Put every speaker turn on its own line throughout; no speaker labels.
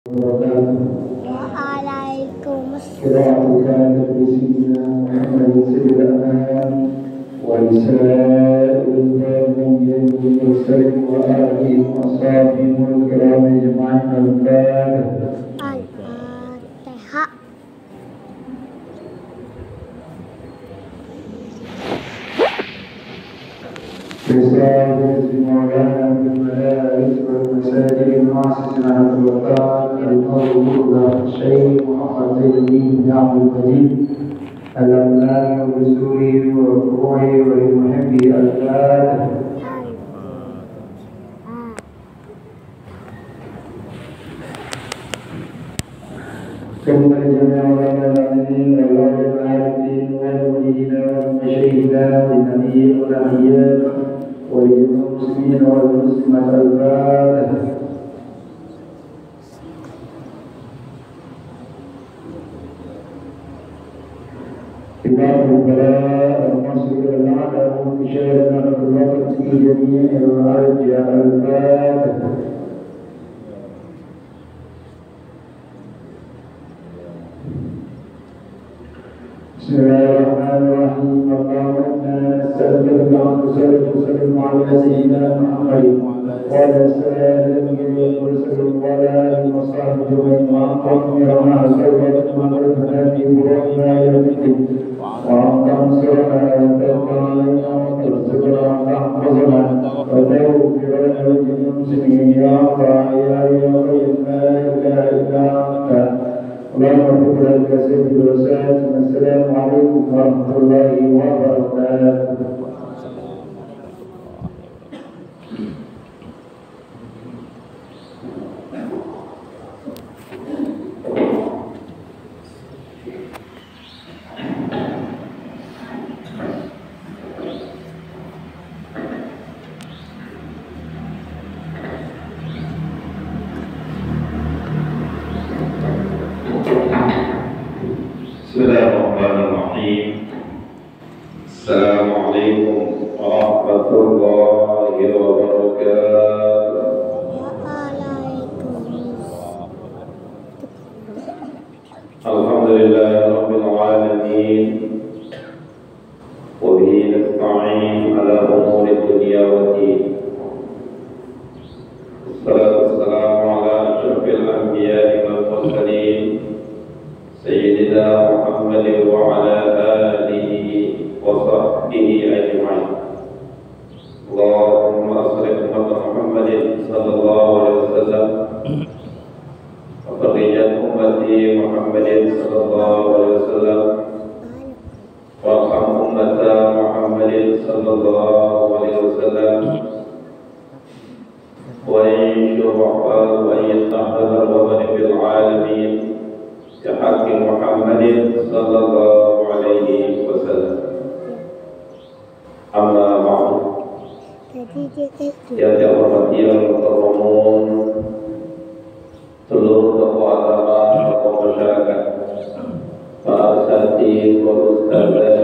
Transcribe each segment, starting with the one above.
Waalaikumsalam. Al-Fatihah.
رسالة مولانا بالمدارس والمساجد المؤسسة على الوطن الموجودة الشيخ محمد زين الدين بن عبد المجيد الأملاك وبسوره وركوعه ولمحبه الفاتح. ثم لجميع العالمين والعالمين والمؤمنين والمشاهدين والنبي والأنبياء ولجميع المسلمين والمسلمات الفاتحة. إمام البلاء المنصور الأعلى ومشاهدنا الله في جميع الأرجاء الفاتحة. بسم الله الرحمن الرحيم. اللهم انا نسالك اللهم صل وسلم على سيدنا محمد وعلى سائر الانبياء والمرسلين وعلى اله وصحبه اجمعين وعن ربنا سلمت من ربنا في ابراهيم الى الدين وعن انصرنا وتوفنا علينا وترزقنا وتحفظنا وتغفر لنا ولجميع المسلمين يا الله يا قيوم لا اله الا انت. اللهم اغفر لنا سيد الوسائل. السلام عليكم ورحمة الله وبركاته.
Bismillahirrahmanirrahim. Assalamualaikum warahmatullahi wabarakatuh. Alhamdulillah rabbil alamin. Wa bihi nasta'in ala umuri dunya waddin. Wassalatu wassalamu ala asyrafil anbiya'i wal mursalin Sayyidina Muhammad wa ala alihi wa sahbihi ajma'in. Allahumma salli ala Muhammadin sallallahu alaihi wasallam wa farrijat ummati Muhammadin sallallahu alaihi wasallam wa arham ummata Muhammadin sallallahu alaihi wasallam wa insyur wa yattahadar wa bani bil alamin كحق محمد صلى الله عليه وسلم. أما بعد يا جماعة المكرمون seluruh tokoh agama, tokoh masyarakat, para asatidz, para ustadzah,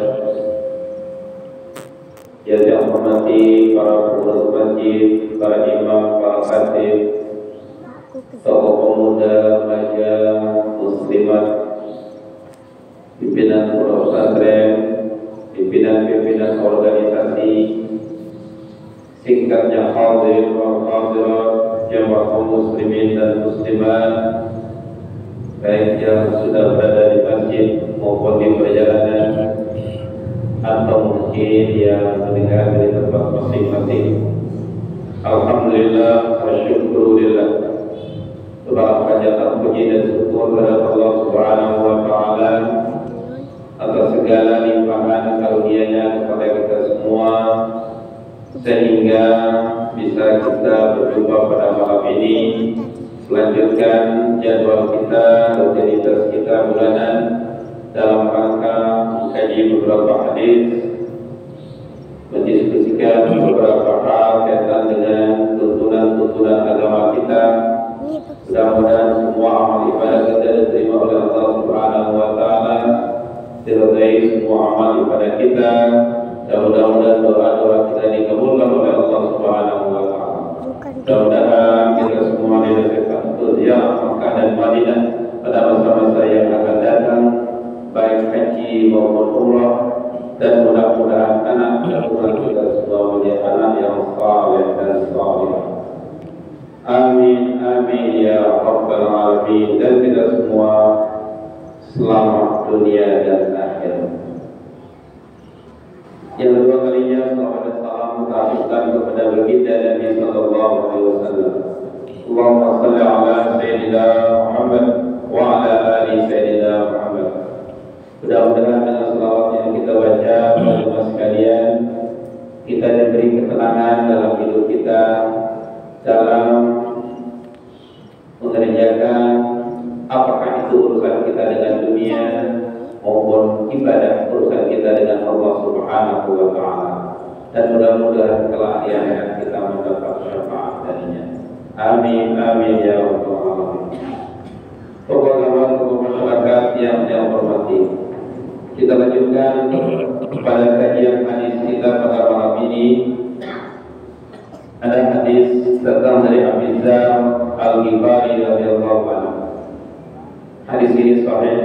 yang dihormati para pengurus masjid, para imam, para khatib, tokoh pemuda, remaja, muslimat, pimpinan pondok pesantren, pimpinan organisasi, singkatnya hadir wal hadirat, jamaah kaum muslimin dan muslimat, baik yang sudah berada di masjid maupun di perjalanan atau mungkin yang mendengar dari tempat masing-masing. Alhamdulillah wa syukurillah. Sebarang hajatan puji dan syukur kepada Allah Subhanahu wa taala atas segala limpahan karunia-Nya kepada kita semua sehingga bisa kita berjumpa pada malam ini, melanjutkan jadwal kita, rutinitas kita bulanan dalam rangka mengkaji beberapa hadis, mendiskusikan beberapa hal kaitan dengan tuntunan-tuntunan agama kita. Mudah-mudahan semua amal ibadah kita diterima oleh Allah Subhanahu wa taala, diridai semua amal ibadah kita, dan mudah-mudahan doa-doa kita dikabulkan oleh Allah Subhanahu wa taala. Mudah-mudahan kita semua diberikan ziarah Makkah dan mudah-mudahan kita semua menjadi anak yang saleh dan salihah. Amin amin ya rabbal alamin. Dan kita semua selamat dunia dan akhirat. Yang kedua kalinya salawat dan salam terhaturkan kepada baginda Nabi sallallahu alaihi wasallam. Allahumma salli ala sayyidina Muhammad wa ala ali sayyidina Muhammad. Mudah-mudahan dengan salawat yang kita baca pada sekalian, kita diberi ketenangan dalam hidup kita, dalam mengerjakan apakah itu urusan kita dengan dunia maupun ibadah urusan kita dengan Allah Subhanahu wa taala. Dan mudah-mudahan kelak di akhirat kita mendapat syafaat darinya. Amin amin ya rabbal alamin. Tokoh masyarakat yang saya hormati, kita lanjutkan pada kajian hadis kita pada malam ini. Ada hadis datang dari Abu Dzar Al-Ghifari radhiyallahu anhu. Hadis ini sahih.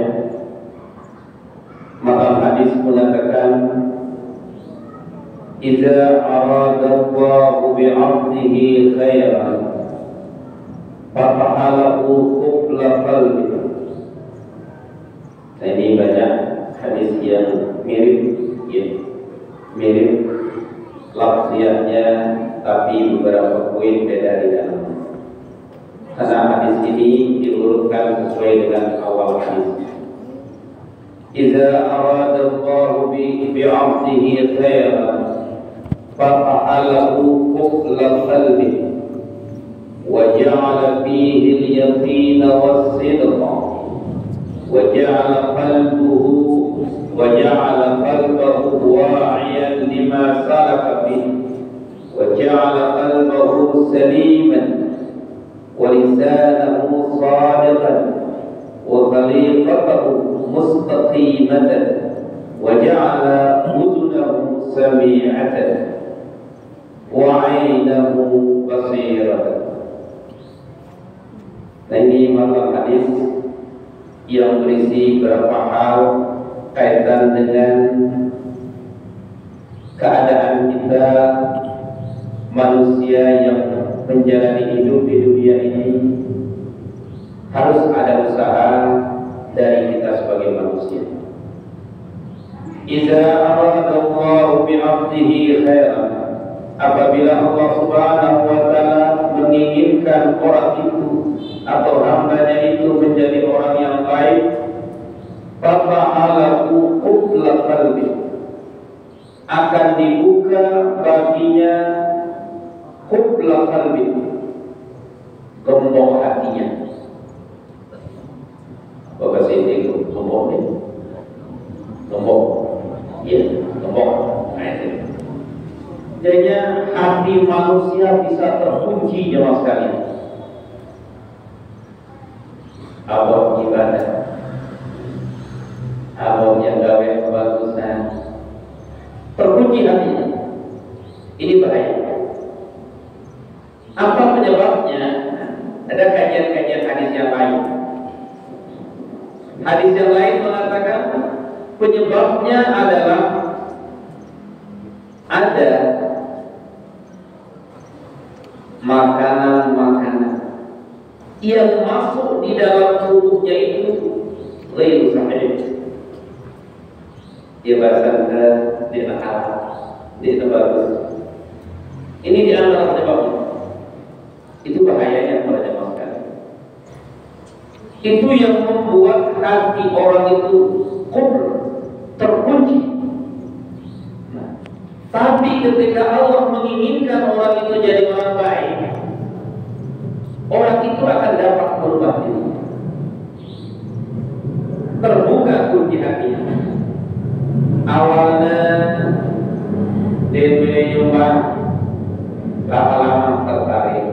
Maka hadis mengatakan, "Idza aradallahu bi'abdihi khairan, fatahalahu qubla qalbi." Nah, ini banyak hadis yang mirip, ya, mirip lafziannya, tapi beberapa poin beda di dalam. Karena hadis ini diurutkan sesuai dengan awal hadis. Idza aradallahu bi'abdihi khairan, fatahalahu qubla qalbi, wa ja'ala fihi al-yaqina was-sidqa, وجعل قلبه واعيا لما سلك به، وجعل قلبه سليما ولسانه صادقا وخليقته مستقيمة وجعل أذنه سميعة وعينه بصيرة. Ini makna hadis yang berisi beberapa hal kaitan dengan keadaan kita manusia yang menjalani hidup di dunia ini. Harus ada usaha dari kita sebagai manusia. Idza aradallahu bi'abdihi khairan, apabila Allah Subhanahu wa taala menginginkan orang itu atau hambanya itu menjadi orang yang baik, fata'alahu qubla qalbi, akan dibuka baginya qubla qalbi, gembok hatinya. Bapak saya itu gembok ya, gembok, ya gembok. Jadinya hati manusia bisa terkunci jemaah sekalian. Abang ibadah, abang yang gawe kebagusan, terkunci hatinya. Ini bahaya. Apa penyebabnya? Ada kajian-kajian hadis yang lain. Hadis yang lain mengatakan penyebabnya adalah ada makanan-makanan yang masuk di dalam tubuhnya itu ghairu sahih. Dia bahasa di akal, di bagus. Ini di antara penyebabnya. Itu bahayanya pada jemaah sekalian. Itu yang membuat hati orang itu kubur, terkunci. Nah, tapi ketika Allah menginginkan orang itu jadi orang baik, orang itu akan dapat berubah diri. Terbuka kunci hatinya. Awalnya dia pilih jumpa, lama-lama tertarik.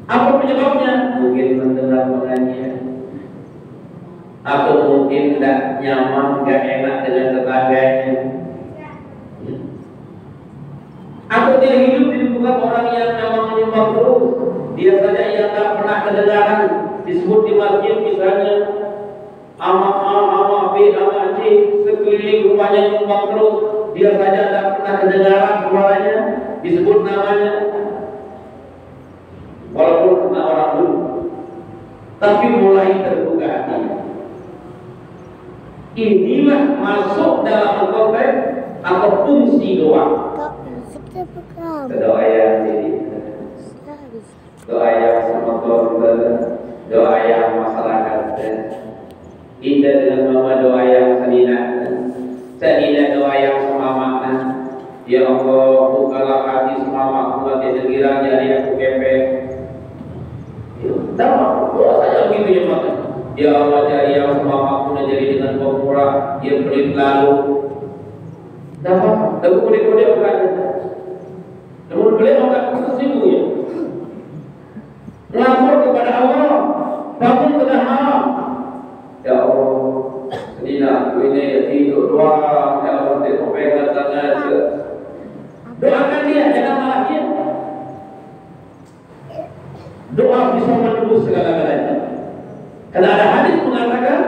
Apa penyebabnya? Mungkin mendengar pengajian, atau mungkin tidak nyaman, tidak enak dengan tetangganya, atau dia hidup di lingkungan orang yang memang menyumbang terus. Dia saja yang tak pernah kedengaran disebut di masjid misalnya ama A, ama B, ama C, sekeliling rupanya nyumbang terus. dia saja tidak pernah kedengaran suaranya, disebut namanya, walaupun kena orang dulu, tapi mulai terbuka hatinya. Inilah masuk dalam konteks atau fungsi doa. Doa yang jadi, doa yang semoga doa yang masyarakat. Tidak dengan nama doa yang senina doa yang semamakna. Ya Allah, bukalah hati semamakku, hati sekiranya jadi aku kepek. Tahu, doa saja begitu ya maka. Ya Allah, jadi yang semamakku dan jadi dengan pemurah, dia pelit lalu. Dapat, tapi kode-kode bukan. Namun beliau bukan sesungguhnya. Lapor kepada Allah, bangun tengah malam. Ya Allah, sedina aku ini tidur doa, ya Allah, tengok pegang tangan. Doakan dia, jangan malah dia. Doa bisa menembus segala-galanya. Karena ada hadis mengatakan,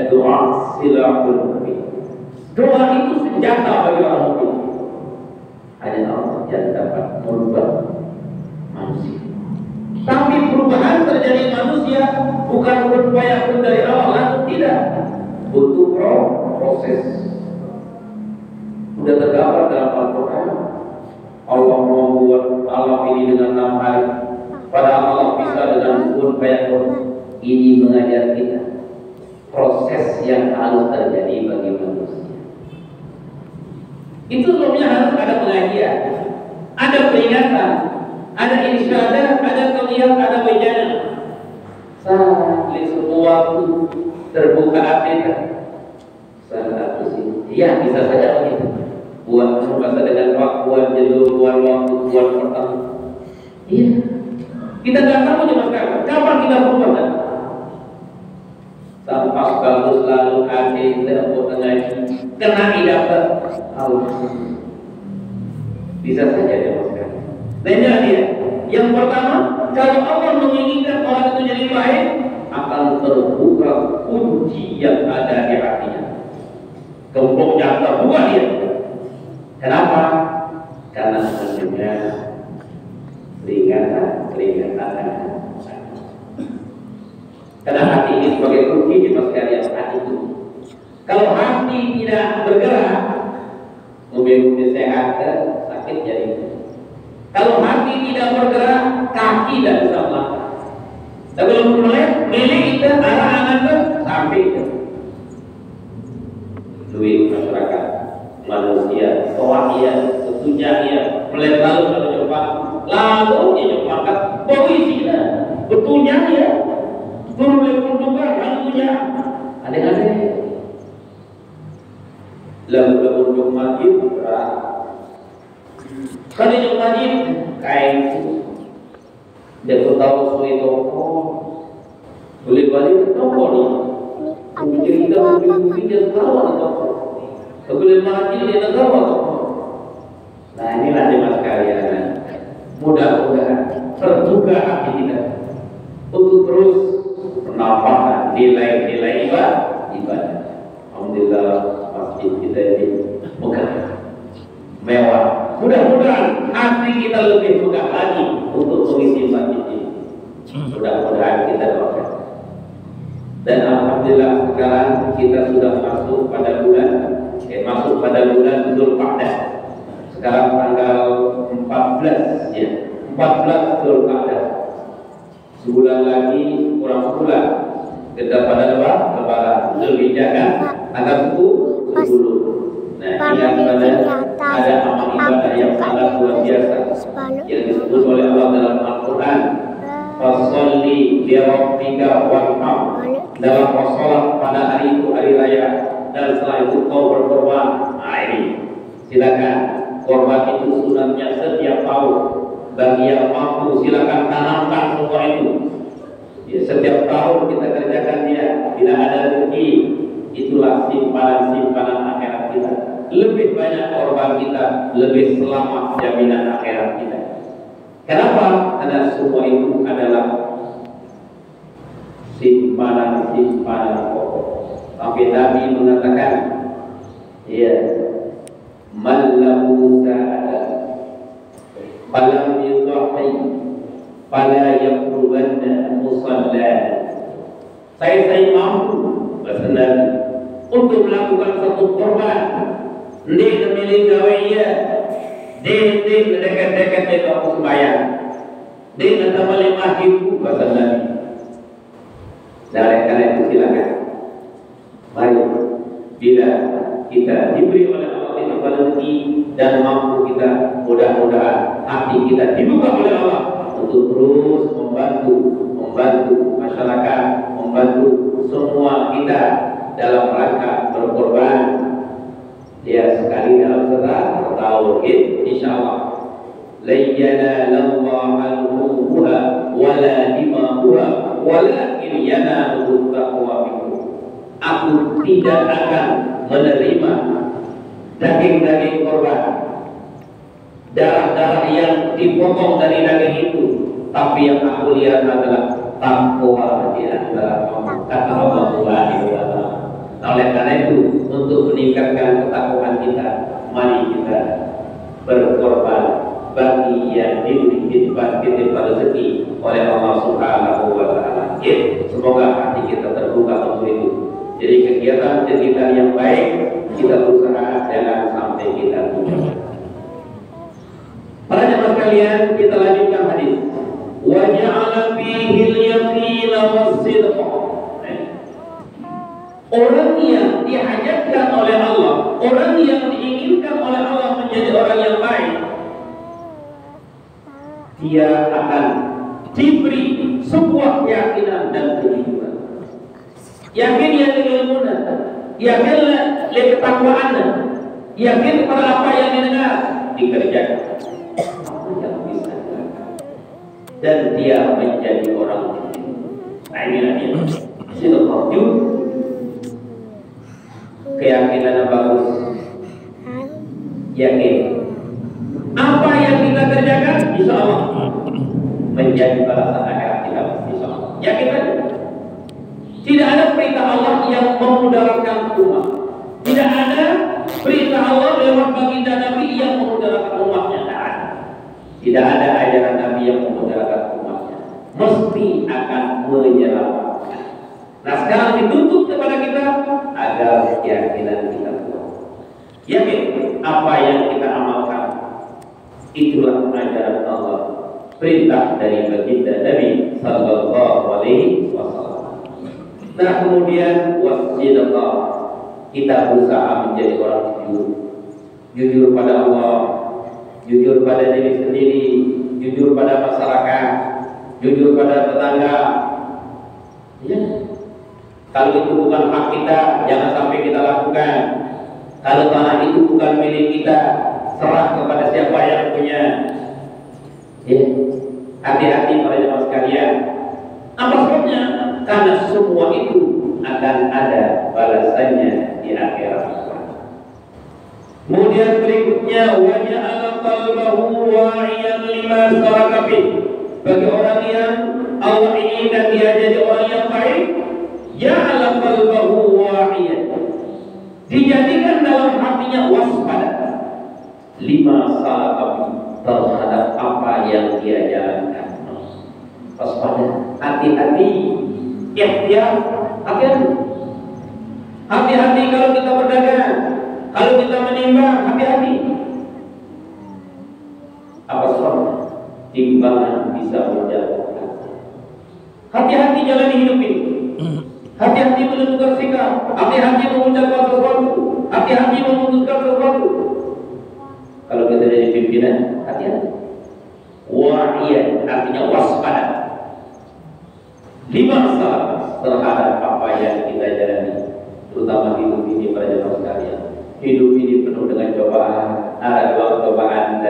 doa silahul mu'min. Doa itu senjata bagi orang mukmin. Hanya Allah yang dapat merubah manusia. Tapi perubahan terjadi manusia bukan berupaya pun dari awal, langsung tidak. Butuh proses. Sudah tergambar dalam Al-Quran. Allah membuat alam ini dengan 6 hari. Padahal Allah bisa dengan kun fayakun. Ini mengajar kita proses yang harus terjadi bagi manusia. Itu sebabnya harus ada pengajian, ada peringatan, ada irsyadah, ada tauhid, ada wajana. Sampai semua waktu terbuka hati. Saat itu ya bisa saja begitu. Buat masa dengan waktu, jenuh, buat waktu, buat petang. Iya. Kita nggak tahu cuma sekarang. Kapan kita berubah? Sampai bagus lalu hati terbuat dengan kena dapat Allah. Bisa saja dia masukkan. Lainnya dia. Yang pertama, kalau Allah menginginkan orang itu jadi baik, akan terbuka kunci yang ada di hatinya. Gemboknya terbuka dia. Kenapa? Karena mendengar peringatan. Karena hati ini sebagai kunci di sekalian hati itu. Kalau hati tidak bergerak, mobil sehat sakit jadi. Kalau hati tidak bergerak, kaki tidak bisa melangkah. Dan kalau mulai milik kita arah-arah sampai itu. Duit masyarakat, manusia, toahnya, petunjaknya, mulai lalu kalau Jepang, lalu dia Jepangkan posisinya, betulnya ya, mulai berubah lalunya, aneh-aneh. Lalu untuk majid berat. Kalau yang majid kain, dia tahu suai toko, boleh balik toko ni. Mungkin kita mungkin dia tahu toko. Boleh majid dia tahu toko. Nah inilah jemaah sekalian. Mudah-mudahan terbuka hati kita untuk terus menambahkan nilai-nilai ibadah. Alhamdulillah masjid kita ini megah, mewah. Mudah-mudahan hati kita lebih megah lagi untuk mengisi masjid ini. Mudah-mudahan kita doakan. Dan alhamdulillah sekarang kita sudah masuk pada bulan Dzulqa'dah. Sekarang tanggal 14 ya, 14 Dzulqa'dah. Sebulan lagi, kurang sebulan kita pada lebaran Zulhijjah kan, tanggal 10. Nah, ingat ada amal ibadah yang sangat luar biasa yang disebut oleh Allah dalam Al-Quran. Fasholli li rabbika wanhar. Dalam sholat pada hari itu hari raya, dan setelah itu kau berkorban. Nah ini silakan, korban itu sunatnya setiap tahun. Bagi yang mampu silakan tanamkan semua itu. Ya, setiap tahun kita kerjakan dia, tidak ada rezeki. Itulah simpanan akhirat kita. Lebih banyak korban kita, lebih selamat jaminan akhirat kita. Kenapa? Karena semua itu adalah simpanan pokok. Sampai Nabi mengatakan, ya, man lahu sa'ada falam yudhi fala yaqrubanna musalla. Saya mampu bersenang untuk melakukan satu korban di milik gawainya di dekat-dekat di kampus sembahyang di antara 5.000 bersenang. Dari karena itu silakan, mari bila kita diberi oleh Allah itu rezeki dan mampu kita, mudah-mudahan hati kita dibuka oleh Allah untuk terus membantu masyarakat, membantu semua kita dalam rangka berkorban. Ya, sekali dalam setahun, insyaallah la yanalallahu al-ruha wala dimahuha walakin yanalu taqwa minkum. Aku tidak akan menerima daging-daging korban, darah-darah yang dipotong dari daging itu, tapi yang aku lihat adalah takwa di antara kamu, kata Allah Subhanahu wa Ta'ala. Oleh karena itu, untuk meningkatkan ketakwaan kita, mari kita berkorban bagi yang diberi titipan rezeki oleh Allah Subhanahu wa Ta'ala. Semoga hati kita terbuka untuk itu. Jadi kegiatan yang baik kita berusaha jangan sampai kita lupa. Para jemaah sekalian, kita lanjutkan hadis. Wa ja'ala fihi al-yaqina was-sidqa. Orang yang dihajatkan oleh Allah, orang yang diinginkan oleh Allah menjadi orang yang baik, dia akan diberi sebuah keyakinan dan kejujuran. Yakin yang diilmunya, yakinlah ketakwaan, yakin pada apa yang didengar dikerjakan, yang bisa dan dia menjadi orang. Nah ini silakan keyakinan yang bagus, yakin apa yang kita kerjakan insya Allah menjadi balasan akhirat kita, insya Allah. Yakin kan? Tidak ada perintah Allah yang memudaratkan umat. Tidak ada perintah Allah lewat baginda Nabi yang memudaratkan umatnya. Tidak ada ajaran Nabi yang memudaratkan umatnya. Mesti akan menyelamatkan. Nah sekarang dituntut kepada kita agar keyakinan kita kuat. Yakin apa yang kita amalkan itulah ajaran Allah, perintah dari baginda Nabi sallallahu alaihi wasallam. Nah kemudian wasidqa, kita berusaha menjadi orang jujur pada Allah, jujur pada diri sendiri, jujur pada masyarakat, jujur pada tetangga. Ya. Kalau itu bukan hak kita, jangan sampai kita lakukan. Kalau tanah itu bukan milik kita, serah kepada siapa yang punya. Ya. Hati-hati para jemaah sekalian. Apa sebabnya? Karena semua itu akan ada balasannya di akhirat. Kemudian berikutnya waja'ala qalbahu wa'iyan lima saraka fi. Bagi orang yang Allah inginkan dia jadi orang yang baik, ja'ala qalbahu wa'iyan, dijadikan dalam hatinya waspada lima saraka fi, terhadap apa yang dia jalankan. Waspada, hati-hati, ikhtiar, hati-hati kalau kita berdagang, kalau kita menimbang, hati-hati. Apa sebabnya? Timbangan bisa menjatuhkan. Hati-hati jalani hidup ini. Hati-hati menentukan sikap, hati-hati mengucapkan sesuatu, hati-hati memutuskan sesuatu. Kalau kita jadi pimpinan, hati-hati. Wa'iyah artinya waspada. 5 salah terhadap apa yang kita jalani, terutama hidup ini pada jemaah sekalian. Hidup ini penuh dengan cobaan. Ada 2 cobaan,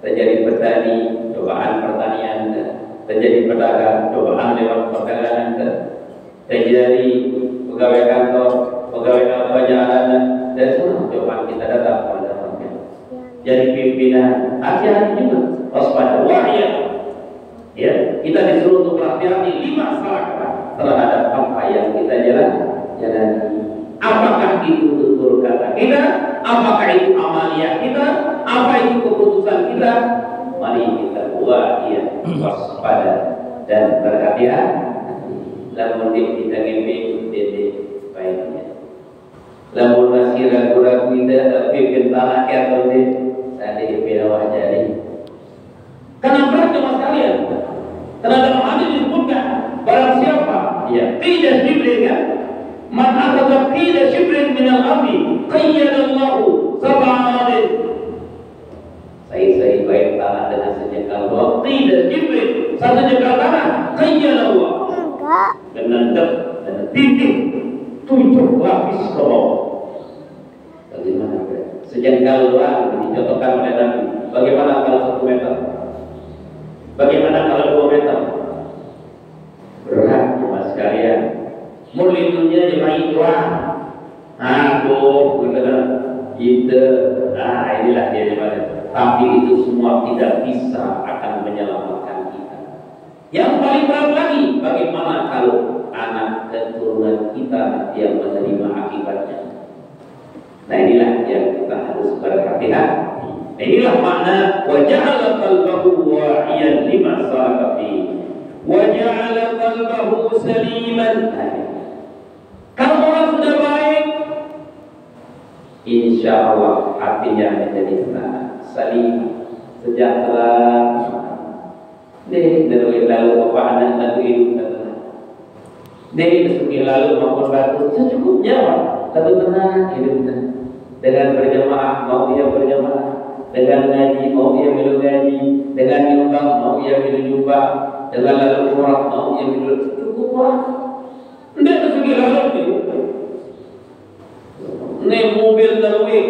terjadi petani, cobaan pertanian, terjadi pedagang, cobaan lewat perdagangan, terjadi pegawai kantor, pegawai kerajaan, dan semua cobaan kita datang pada manusia. Jadi pimpinan, hati-hati juga, waspada, wahya. Ya, kita disuruh untuk berhati-hati 5 salah terhadap apa yang kita jalani. Apakah itu tutur kata kita? Apakah itu amaliyah kita? Apa itu keputusan kita? Mari kita buat dia waspada dan berhati-hati. Lamun kita ngimpi dede baiknya. Lamun masih ragu-ragu kita tapi tanah atau de tadi bela jadi. Karena berat mas kalian. Karena dalam hadis disebutkan barang siapa ya tidak diberi kan man akhadha qila shibrin min al-ardi qayyadallahu sab'a aradin. Saya baik tanah dengan sejengkal waktu dan shibrin satu jengkal tanah qayyadallahu dengan titik 7 lapis ke bawah. Bagaimana sejengkal doang dicontohkan oleh Nabi. Bagaimana kalau 1 meter? Bagaimana kalau 2 meter? Berat mas sekalian. Mulitunya jemaah doang. Aduh, inilah dia jemaah. Tapi itu semua tidak bisa akan menyelamatkan kita. Yang paling berat lagi, bagaimana kalau anak keturunan kita yang menerima akibatnya? Nah inilah yang kita harus berhati-hati. Inilah makna waja'ala qalbahu wa'iyan lima sarakafi waja'ala qalbahu saliman. Kalau orang sudah baik, insya Allah hatinya menjadi tenang, salim, sejahtera. Deh, dari lalu apa anak lalu hidup tenang. Deh, mesuki lalu maupun batu secukupnya, lalu tenang hidup tenang. Dengan berjamaah mau dia berjamaah, dengan ngaji mau dia belum ngaji, dengan nyumbang mau dia belum nyumbang, dengan lalu umrah mau dia belum cukup lah. Tidak mesuki lalu itu. Naik mobil lalu,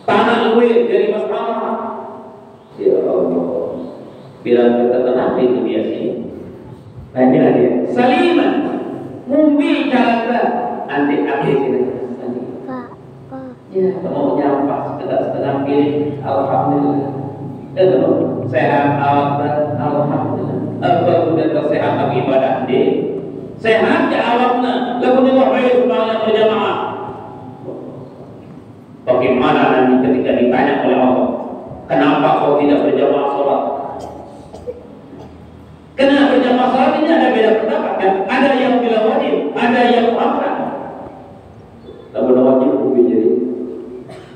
tanah lalu jadi masalah. Ya Allah, bilang kita tenang itu biasa. Nah inilah dia. Saliman, mumbi cara anti sini. Ya, mau nyampas setengah pilih, alhamdulillah. Sehat awak alhamdulillah. Apa sudah sehat ibadah dia? Sehat ya awakna, lalu tengok baik semuanya berjamaah. Bagaimana nanti ketika ditanya oleh Allah, kenapa kau tidak berjamaah sholat? Karena berjamaah sholat ini ada beda pendapat kan? Ada yang bilang wajib, ada yang muakkad. Lalu wajib lebih jadi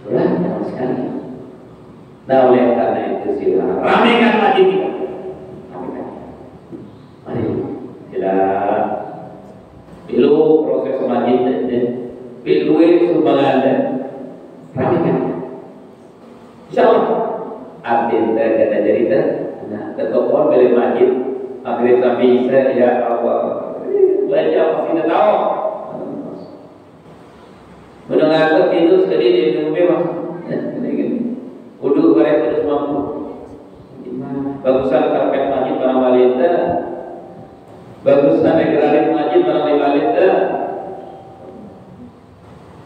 berat sekali. Nah oleh karena itu silakan ramaikan masjid kita. Mari silakan. Pilu proses masjid pilu sumbangan ramaikan. Insyaallah abdin kita jadi nah ketopon beli masjid akhir sampai ya Allah baca pasti tahu mendengar itu sekali di rumah uduk bareng terus mampu bagusan karpet masjid para wanita bagusan dekoratif masjid para wanita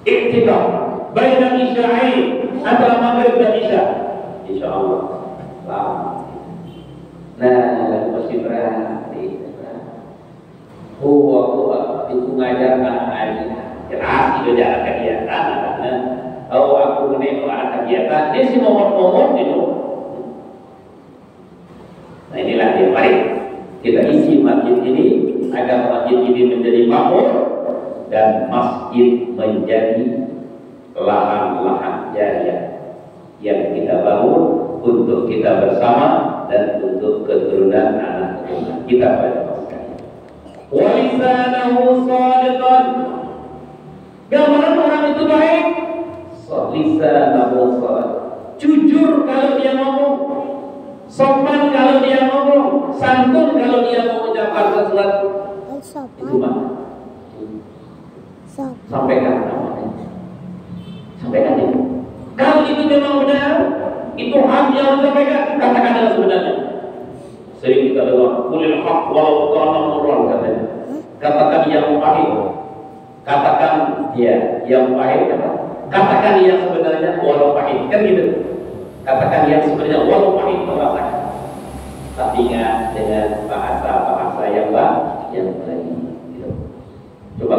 iktidak baina isya'ain antara maghrib dan isya insyaallah. Nah, masih berarti aku itu ngajarkan aja jelas itu jalan kegiatan kalau aku menengok anak kegiatan dia sih momot-momot gitu. Nah inilah dia, mari kita isi masjid ini agar masjid ini menjadi makmur dan masjid menjadi lahan-lahan jariah yang kita bangun untuk kita bersama dan untuk keturunan anak keturunan kita pada masa ini. Walisanahu sadiqan. Gambaran orang itu baik. Lisanahu sadiq. Jujur kalau dia ngomong, sopan kalau dia ngomong, santun kalau dia mengucapkan sesuatu. Itu mana? Sampaikan namanya. Sampaikan itu. Kalau itu memang benar, itu hak yang disampaikan, katakan dengan sebenarnya. Sering kita dengar, kulil haq walau kana murran katanya. Katakan yang pahit. Katakan ya, yang pahit katakan yang sebenarnya walau pahit. Kan gitu. Katakan yang sebenarnya walau pahit merasakan. Tapi ingat dengan bahasa yang baik, yang baik. Gitu. Coba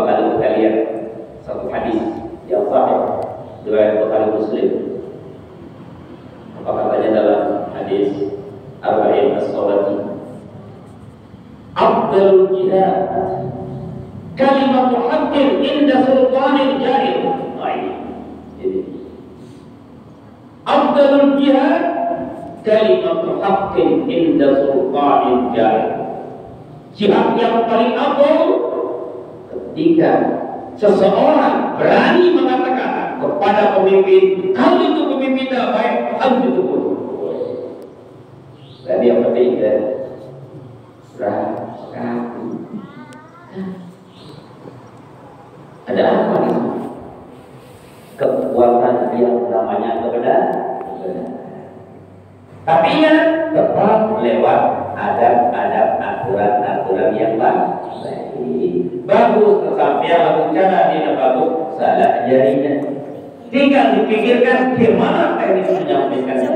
Muslim. Apa katanya dalam hadis Arba'in As-Sawati? Afdalul jihad kalimatu haqqin inda sultanil jahil. Jadi afdalul jihad kalimatu haqqin inda sultanil jahil. Jihad yang paling afdal ketika seseorang berani mengatakan kepada pemimpin, kalau itu pemimpin tidak baik, harus ditegur. Dan yang ketiga, rakyat. Ada apa nih? Kekuatan yang namanya kebenaran. Tapi ya tetap lewat adab-adab, aturan-aturan yang baik. Bagus kesampaian lagu cara tidak bagus, salah jadinya. Tinggal dipikirkan bagaimana teknik menyampaikannya.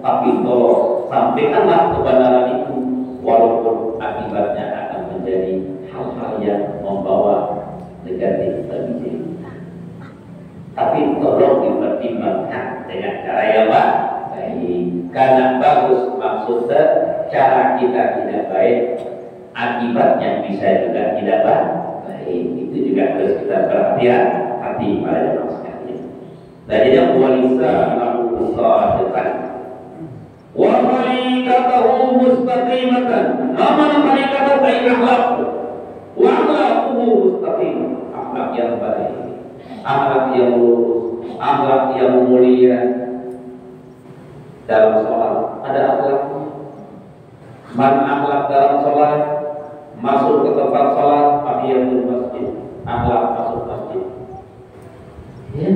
Tapi kalau sampaikanlah kebenaran itu, walaupun akibatnya akan menjadi hal-hal yang membawa negatif bagi diri. Tapi tolong dipertimbangkan dengan cara yang baik. Karena bagus maksudnya cara kita tidak baik, akibatnya bisa juga tidak baik. Itu juga harus kita perhatikan hati pada jemaah sekalian. Dan jadi walisa lahu sadiqan wa khaliqatahu mustaqimatan. Nama khaliqatahu ay akhlaq wa akhlaquhu mustaqim. Akhlak yang baik, akhlak yang lurus, akhlak yang mulia. Dalam sholat ada akhlaknya. Man akhlak dalam sholat, masuk ke tempat sholat, tahiyatul masjid, akhlak masuk masjid. Ya.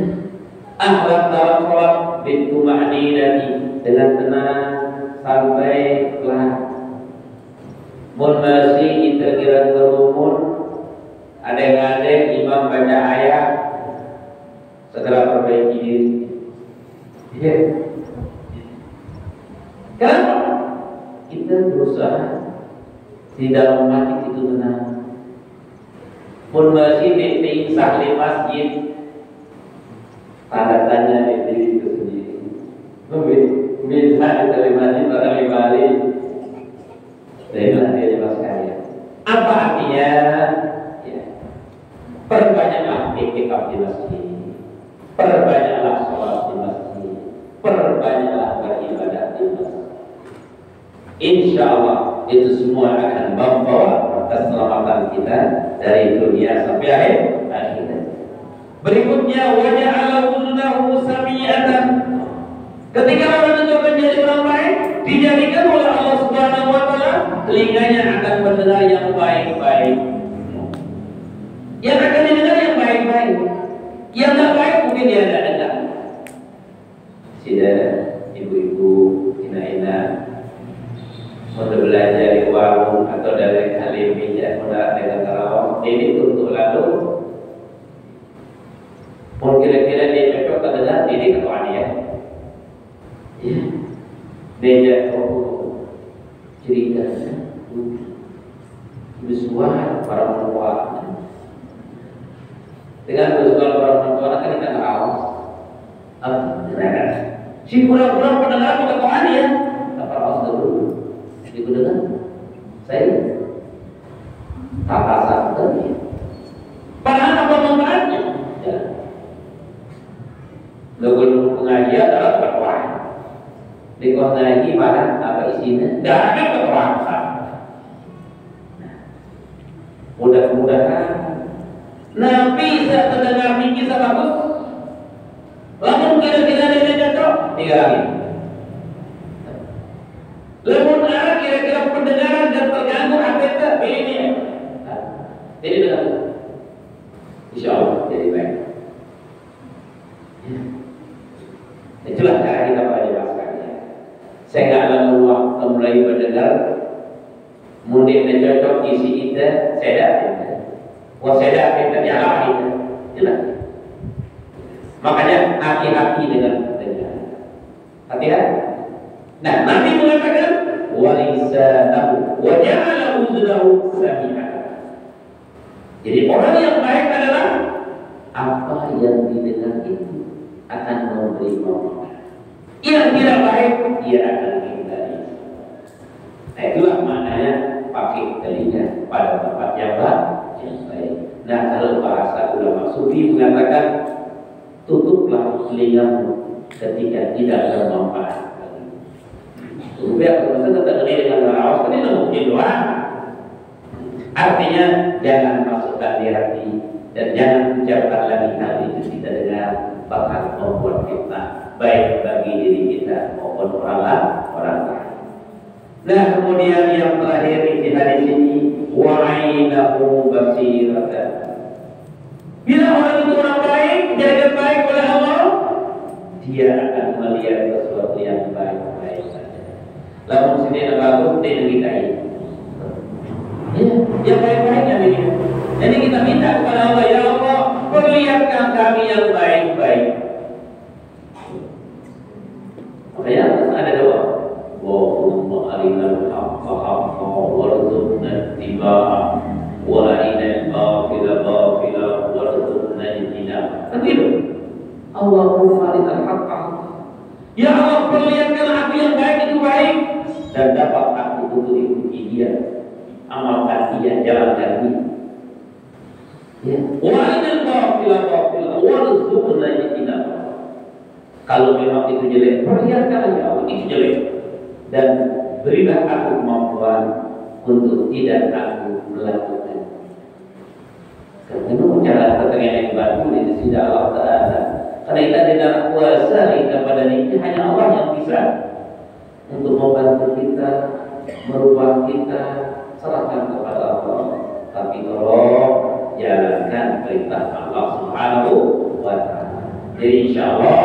Akhlak dalam sholat bituma'ninati, dengan tenang sampai pelan. Mun masih kita kira kerumun, adeng-adeng imam baca ayat, segera perbaiki diri. Ya. Kenapa? Kita berusaha di dalam hati itu tenang. Pun masih diinsah di masjid, tanda tanya di diri itu sendiri. Bisa dari masjid pada lima hari. Itulah dia jemaah sekalian. Apa artinya? Ya. Perbanyaklah iktikaf di masjid, perbanyaklah sholat di masjid, perbanyaklah beribadah di masjid. Insya Allah itu semua akan membawa keselamatan kita dari dunia sampai akhirat. Berikutnya waja'ala uzunahu sami'atan. Ketika orang itu menjadi orang baik, dijadikan oleh Allah Subhanahu wa taala telinganya akan mendengar yang baik-baik. Yang akan didengar yang baik-baik. Yang tidak baik mungkin dia tidak dengar. Sudah ibu-ibu, ina-ina mau belajar di warung atau dari alim bijak mudah dengan tarawih ini untuk lalu mau kira-kira dia cocok terdengar ini ketua dia ya dia cerita bersuara para perempuan dengan bersuara para perempuan kan kita tarawih si pura-pura pendengar bukan ketua dia apa harus dulu digunakan saya tata santri. Padahal apa manfaatnya? Ya. Lagu pengajian adalah berdoa. Di kota ini pada apa isinya? Tidak ada kekuasaan. Mudah-mudahan Nabi bisa terdengar mimpi bagus. Lamun kira-kira dia cocok, tinggalin. Lamun ada kira-kira pendengaran dan terganggu apa ini? Jadi dengan insya Allah jadi baik. Itulah cara kita pada masakannya. Saya nggak lama waktu mulai mendengar, mungkin cocok isi kita, saya dapat. Wah saya dapat ternyata kita. Itulah. Makanya hati-hati dengan dengar. Hati-hati. Nah, Nabi mengatakan walisanahu wa ja'ala uzunahu sami'an. Jadi orang yang baik adalah apa yang didengar itu akan memberi manfaat. Yang tidak baik dia akan hindari. Nah itulah maknanya pakai telinga pada tempat yang baik. Nah kalau bahasa ulama sufi mengatakan tutuplah telingamu ketika tidak bermanfaat. Biar maksudnya tidak kena dengan awas ini mungkin doang. Artinya jangan masukkan di hati dan jangan ucapkan lagi hal itu kita dengar bakal membuat kita baik bagi diri kita maupun orang lain. Nah kemudian yang terakhir di hadis ini wa'inahu basiratan. Bila orang itu orang baik, jaga baik oleh Allah, dia akan melihat sesuatu yang baik-baik saja. Lalu sini ada bagus di kita ini. Ya baik-baiknya ini. Jadi kita minta kepada Allah, ya Allah, perlihatkan kami yang baik-baik. Makanya ada doa. Allahumma arinal haqqa haqqa warzuqna ittiba'ah wa arinal batila batila warzuqna ijtinabah. Kan gitu. Allahumma arinal haqqa haqqa. Ya Allah, perlihatkan aku yang baik itu baik dan dapat aku untuk ikuti dia, amalkan dia, jalankan dia. Ya. Wa arinal batila batila warzuqna ijtinabah. Kalau memang itu jelek, perlihatkan ya Allah itu jelek. Dan berilah aku kemampuan untuk tidak aku melakukan. Karena cara terkait yang baru di sisi Allah Taala. Karena kita tidak kuasa kita pada ini hanya Allah yang bisa untuk membantu kita, merubah kita, serahkan kepada Allah. Tapi tolong jalankan perintah Allah Subhanahu wa Ta'ala. Jadi insya Allah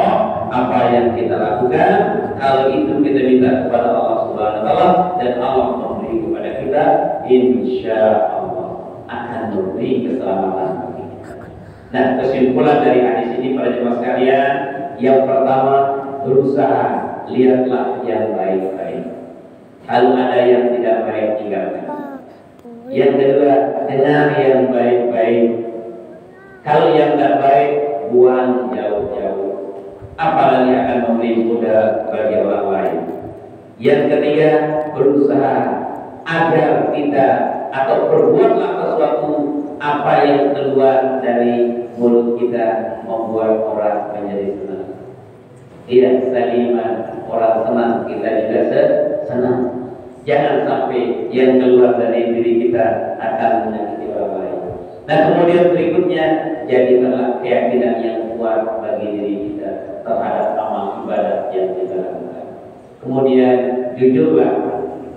apa yang kita lakukan, kalau itu kita minta kepada Allah Subhanahu wa Ta'ala dan Allah memberi kepada kita, insya Allah akan memberi keselamatan bagi kita. Nah, kesimpulan dari hadis ini para jemaah sekalian, yang pertama berusaha lihatlah yang baik-baik. Kalau ada yang tidak baik tinggalkan. Yang kedua dengar yang baik-baik. Kalau yang tidak baik buang jauh-jauh. Apalagi akan memberi mudah bagi orang lain. Yang ketiga, berusaha agar kita atau perbuatlah sesuatu apa yang keluar dari mulut kita membuat orang menjadi senang. Tidak saliman orang senang, kita juga senang. Jangan sampai yang keluar dari diri kita akan menyakiti orang lain. Nah kemudian berikutnya, jadikanlah keyakinan yang kuat bagi diri kita terhadap amal ibadah yang kita lakukan. Kemudian jujurlah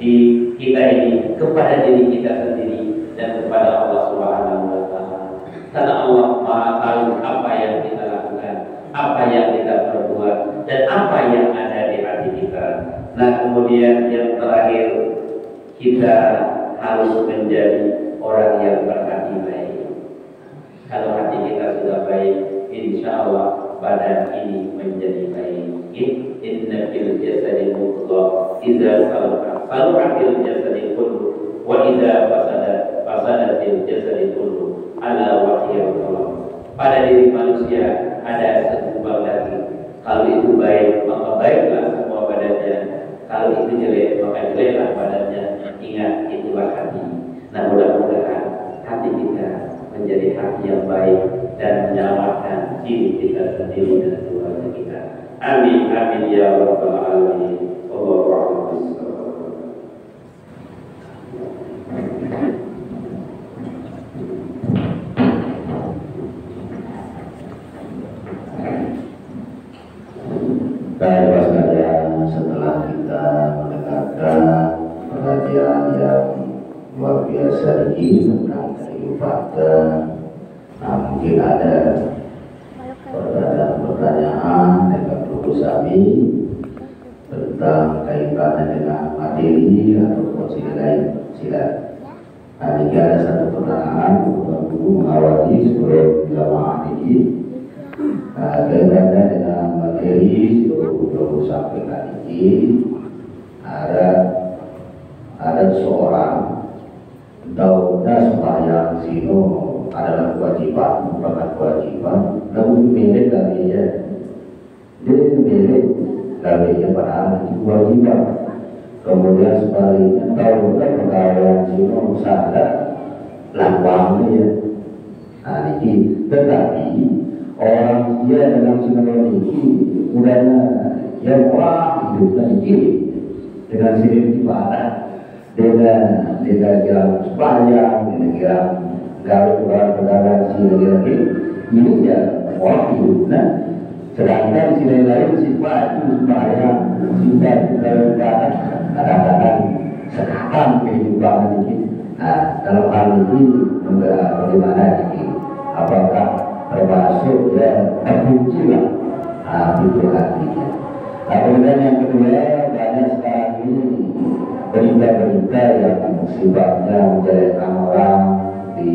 di kita ini kepada diri kita sendiri dan kepada Allah Subhanahu wa Ta'ala. Karena Allah Maha tahu apa yang kita lakukan, apa yang kita perbuat, dan apa yang ada di hati kita. Nah kemudian yang terakhir, kita harus menjadi orang yang berhati baik. Kalau hati kita sudah baik, insya Allah badan ini menjadi baik. Inna fil jasadi mudghah idza salaha fil jasadi kullu wa idza fasada fil jasadi kullu ala wa hiya qalb. Pada diri manusia ada segumpal daging. Kalau itu baik, maka baiklah semua badannya. Kalau itu jelek, maka jeleklah badannya. Ingat, itulah hati. Nah mudah-mudahan hati kita menjadi hati yang baik dan menyelamatkan diri kita sendiri dan keluarga kita. Amin amin ya rabbal alamin. Wallahu a'lam bishawab.
Baik sekalian, setelah kita mendengarkan pengajian yang luar biasa ini tentang kehidupan fakta, nah mungkin ada pertanyaan dengan Guru Sami tentang kaitannya dengan materi atau sila lain. Sila. Nah, jika ada satu pertanyaan, Guru mengawali sebelum jamaah ini. Kaitannya dengan materi Guru sampaikan ini, ada seorang tahu sembahyang sino adalah kewajiban, merupakan kewajiban, namun milik dari Dia milik gawe yang pada kewajiban. Kemudian sebaliknya tahu kan pegawai sini usaha lakukan ya. Nah ini tetapi orang dia dengan sinetron ini udahnya yang wah hidupnya ini dengan sini ibadah dengan kira supaya dengan kira gawe pegawai sini ini ya wah hidupnya. Sedangkan sisi lain sifat itu supaya sifat ibadah kadang-kadang sekarang kehidupan ini. Nah, dalam hal ini bagaimana ini? Apakah termasuk ya terkunci lah pintu hatinya? Nah, kemudian yang kedua banyak sekarang ini berita-berita yang sifatnya menjelekan orang di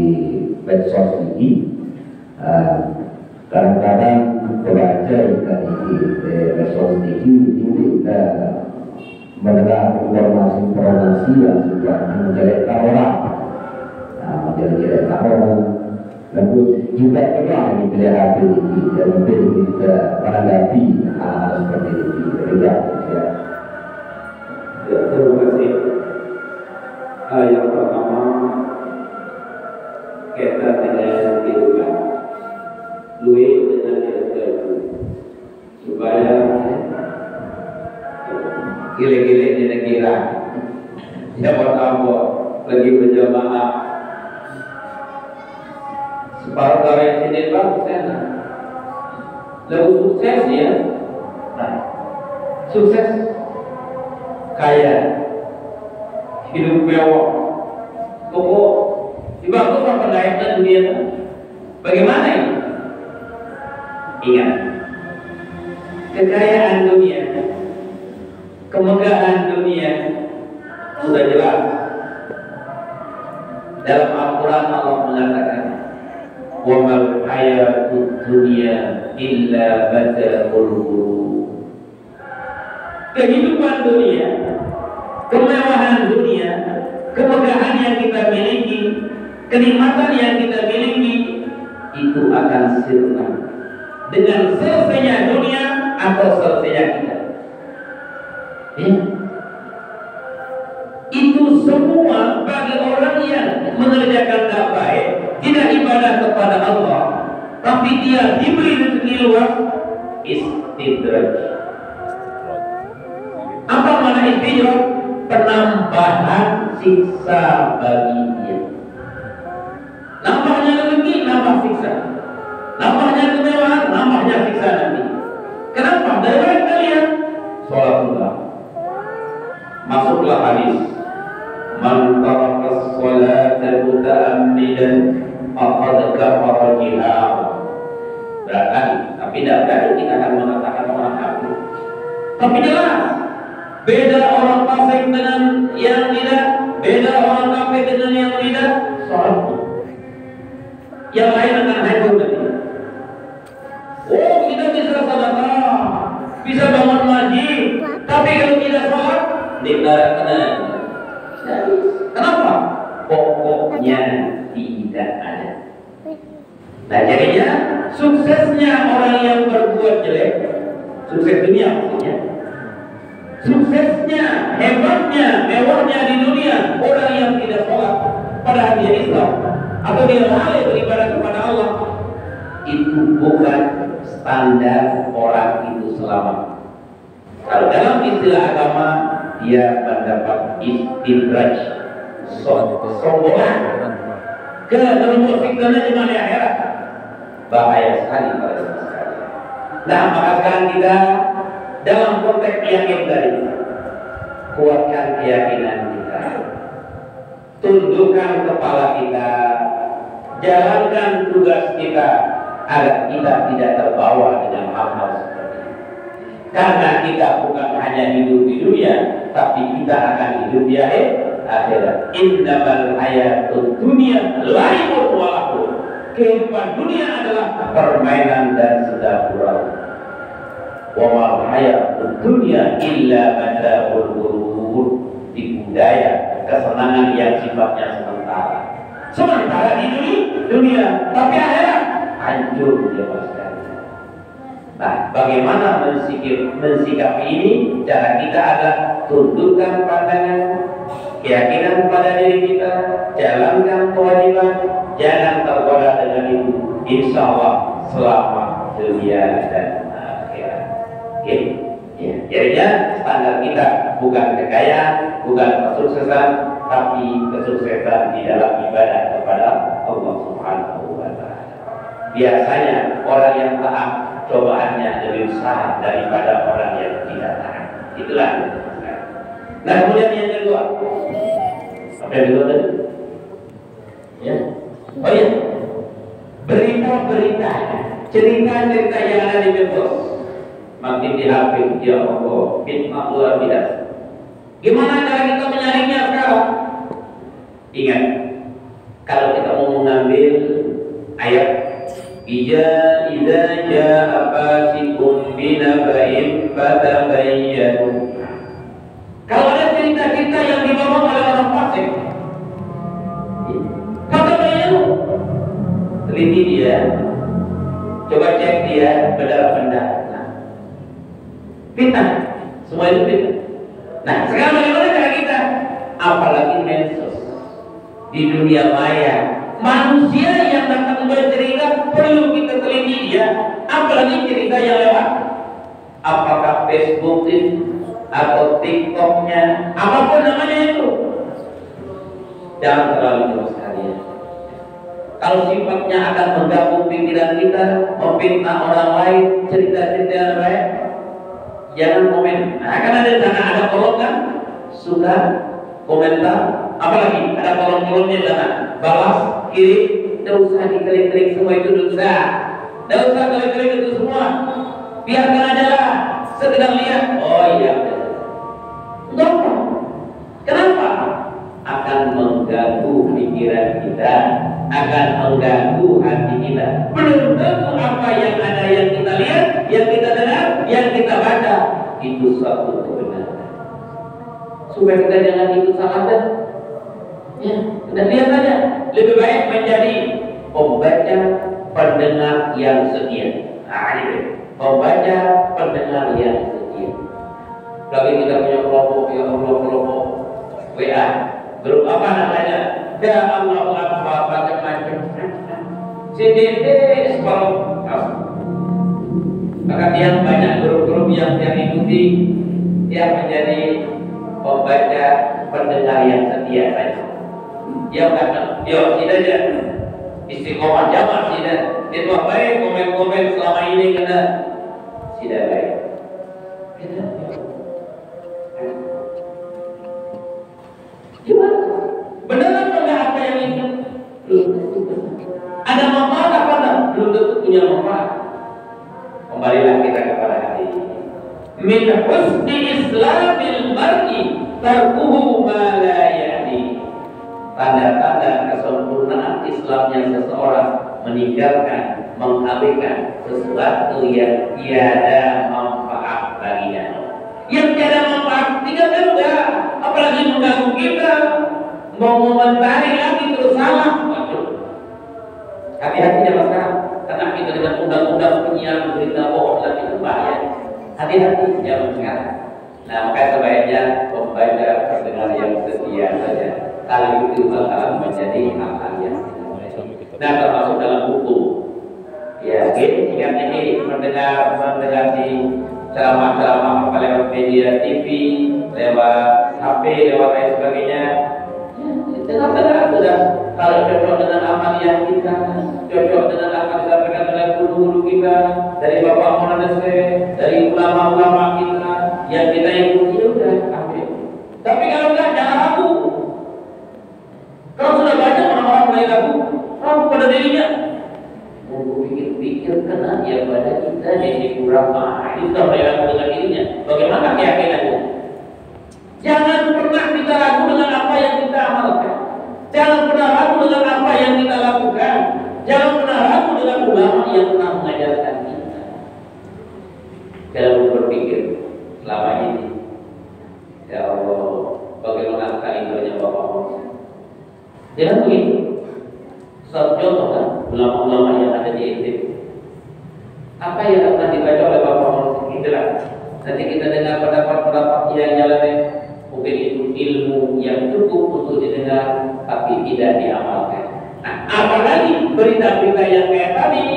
medsos ini. Kadang-kadang membaca ikan ini medsos ini kita mendengar informasi yang sifatnya menjelekkan orang, menjelekkan orang, lalu juga pernah dipilih hati ini dan mungkin kita menanggapi hal seperti ini. Ya,
terima kasih. Yang pertama kita dengan kehidupan. Duit dengan ilmu supaya gile-gile di negara yang pertama lagi berjamaah separuh dari sini bagus sana lalu sukses ya. Nah, sukses kaya hidup mewah pokok dibangun sama pendaikan dunia. Bagaimana ini? Ingat, kekayaan dunia, kemegahan dunia sudah jelas. Dalam Al-Quran Allah mengatakan, "Wa mal hayatud dunya illa mata'ul ghurur." Kehidupan dunia, kemewahan dunia, kemegahan yang kita miliki, kenikmatan yang kita miliki itu akan sirna dengan selesainya dunia atau selesainya kita. Ya. Itu semua bagi orang yang mengerjakan tak baik, tidak ibadah kepada Allah, tapi dia diberi rezeki luas, istidraj. Apa makna istidraj? Penambahan siksa bagi dia. Nambahnya rezeki, nambah siksa. Nambahnya kemewahan, nambahnya siksa nanti. Kenapa? Dari mana kita lihat? Sholatullah. Masuklah hadis. Man taraka sholata muta'ammidan faqad kafara jihad. Berkali, tapi tidak berarti kita akan mengatakan orang kafir. Tapi jelas, beda orang fasik dengan yang tidak, beda orang kafir dengan yang tidak. Sholat. Yang lain akan hancur nanti. Oh, kita bisa sedekah, bisa bangun masjid, tapi kalau tidak sholat, tidak kena. Kenapa? Pokoknya tidak ada. Nah, jadinya suksesnya orang yang berbuat jelek, sukses dunia maksudnya, suksesnya, hebatnya, mewahnya di dunia orang yang tidak sholat, padahal dia Islam atau dia lalai beribadah kepada Allah, itu bukan standar orang itu selamat. Kalau dalam istilah agama dia mendapat istidraj, sombongan, kelembutan sikapnya di mana akhirat. Bahaya sekali pada sekali. Nah, maka sekarang kita dalam konteks yakin tadi, kuatkan keyakinan kita, tundukkan kepala kita, jalankan tugas kita agar kita tidak terbawa dengan hal-hal seperti ini. Karena kita bukan hanya hidup di dunia, tapi kita akan hidup di akhirat. Innamal hayatud dunya laibun wa lahu. Kehidupan dunia adalah permainan dan sedang gurau. Wa mal hayatud dunya illa mata'ul ghurur. Di budaya kesenangan yang sifatnya sementara. Sementara di dunia, tapi akhirat hancur dia sekali. Nah, bagaimana mensikapi ini? Cara kita adalah tundukkan pandangan, keyakinan pada diri kita, jalankan kewajiban, jangan tergoda dengan itu. Insya Allah selamat dunia dan akhirat. Oke? Ya, jadinya standar kita bukan kekayaan, bukan kesuksesan, tapi kesuksesan di dalam ibadah kepada Allah Subhanahu wa Ta'ala. Biasanya orang yang taat cobaannya lebih besar daripada orang yang tidak taat. Itulah. Nah, kemudian yang kedua, apa yang kedua tadi? Ya, oh ya, berita-berita, cerita-cerita yang ada di medsos, makin dihafal, ya Allah, fitnah luar biasa. Gimana cara kita menyaringnya sekarang? Ingat, kalau kita mau mengambil ayat Iza ja'a fasiqun binaba'in fatabayyanu. Kalau ada cerita-cerita yang dibawa oleh orang fasik, fatabayyanu, teliti dia, coba cek dia benar-benar. Fitnah, semua itu fitnah. Nah, sekarang bagaimana cara kita? Apalagi medsos di dunia maya, manusia yang datang bercerita perlu kita teliti dia, apalagi cerita yang lewat. Apakah Facebook atau TikToknya, apapun namanya itu, jangan terlalu terus kalian. Kalau sifatnya akan mengganggu pikiran kita, memfitnah orang lain, cerita-cerita yang lain, jangan komen. Nah, kan ada di sana ada kolom kan, suka, komentar, apalagi ada kolom-kolomnya sana, balas, kirim, tidak usah diklik-klik semua itu dosa. Tidak usah klik-klik itu semua, biarkan aja lah, sekedar lihat. Oh iya, kenapa? Kenapa? Akan mengganggu pikiran kita, akan mengganggu hati kita. Belum tentu apa yang ada yang kita lihat, yang kita dengar, yang kita baca itu suatu kebenaran. Supaya kita jangan ikut salah dan ya, dan lihat saja, lebih baik menjadi pembaca pendengar yang setia. Pembaca pendengar yang setia. Lagi kita punya kelompok, ya Allah, kelompok WA, grup apa namanya? Ya Allah, apa macam-macam. CDD sekolah. Maka dia banyak grup-grup yang dia ikuti, dia menjadi pembaca pendengar yang setia saja. Dia kata, yo tidak aja istiqomah jamaah tidak. Itu baik komen-komen selama ini kena tidak baik. Gimana? Benar atau enggak apa yang itu? Ada manfaat apa enggak? Belum tentu punya manfaat. Kembalilah kita kepada hati. Min husni islamil mar'i tarkuhu ma la ya'ni. Tanda-tanda kesempurnaan Islamnya seseorang meninggalkan, mengabaikan sesuatu yang tiada manfaat baginya. Yang tiada manfaat tinggalkan udah, apalagi mengganggu kita, mau komentari lagi terus salah. Hati-hati zaman sekarang, karena kita dengan undang-undang penyiaran berita bohong lagi itu bahaya. Hati-hati zaman sekarang. Nah, maka sebaiknya membaca pendengar yang setia saja. Kali itu bakalan menjadi hal-hal yang nah, termasuk dalam hukum. Ya, ingat ini mendengar di ceramah-ceramah lewat media TV, lewat HP, lewat lain sebagainya. Dengar sudah. Kalau cocok dengan amal yang kita, cocok dengan apa disampaikan oleh guru-guru kita, dari Bapak Monadese, dari ulama-ulama kita, yang kita ikuti udah ambil. Tapi kalau enggak, jangan ragu. Kalau sudah banyak orang-orang mulai ragu pada dirinya. Mau pikir-pikir kena ya pada kita jadi kurang itu sudah ragu dengan dirinya. Bagaimana keyakinannya? Jangan pernah kita ragu dengan apa yang kita amalkan. Jangan pernah ragu dengan apa yang kita lakukan. Jangan pernah ragu dengan ulama yang telah mengajarkan kita. Dalam berpikir selama ini, ya Allah, bagaimana kalimatnya Bapak Musa? Jangan begitu. Satu contoh kan, ulama-ulama yang ada di Indonesia. Apa yang akan dibaca oleh Bapak Mursyid itulah. Nanti kita dengar pendapat-pendapat yang jalan, mungkin itu ilmu yang cukup untuk didengar tapi tidak diamalkan. Nah, apalagi berita-berita yang kayak tadi,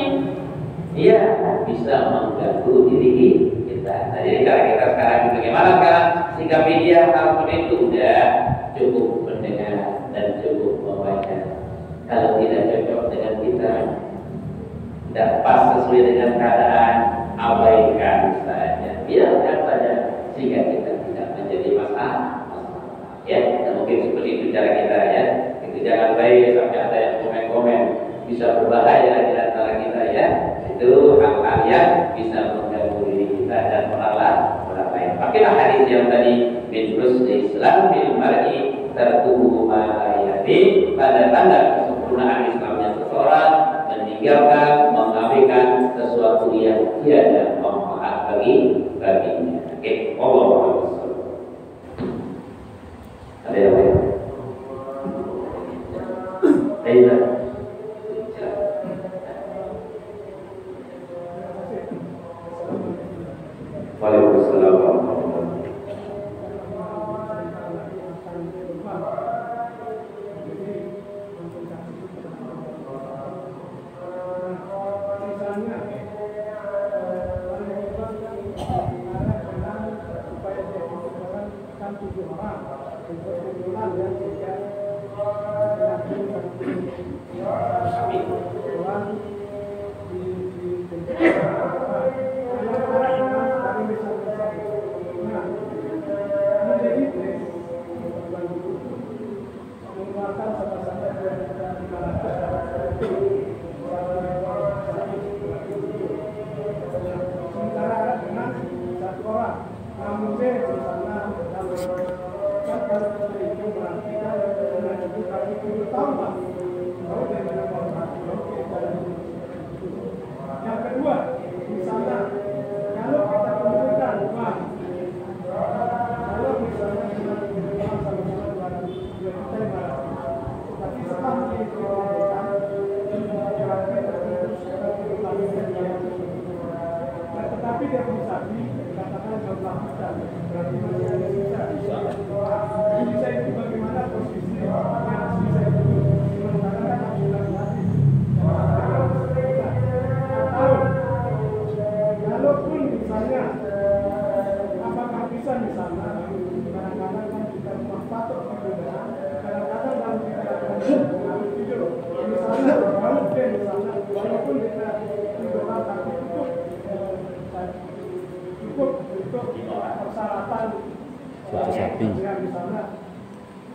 ya bisa mengganggu diri kita. Nah, jadi cara kita sekarang bagaimana sekarang sikap media hal itu udah cukup mendengar dan cukup membaca. Kalau tidak cocok dengan kita, tidak pas sesuai dengan keadaan, abaikan saja, biarkan saja sehingga kita tidak menjadi masalah. Ya, dan mungkin seperti itu cara kita ya. Itu jangan baik sampai ada yang komen-komen bisa berbahaya di antara kita ya. Itu hal-hal yang bisa mengganggu diri kita dan orang lain. Pakailah hadis yang tadi min husni Islam bil mar'i tarkuhu ma ayati, tanda-tanda kesempurnaan Islamnya seseorang meninggalkan, mengabaikan sesuatu yang tiada manfaat baginya. Oke, Allah. Ada yang lain? Ayo. Waalaikumsalam warahmatullahi wabarakatuh.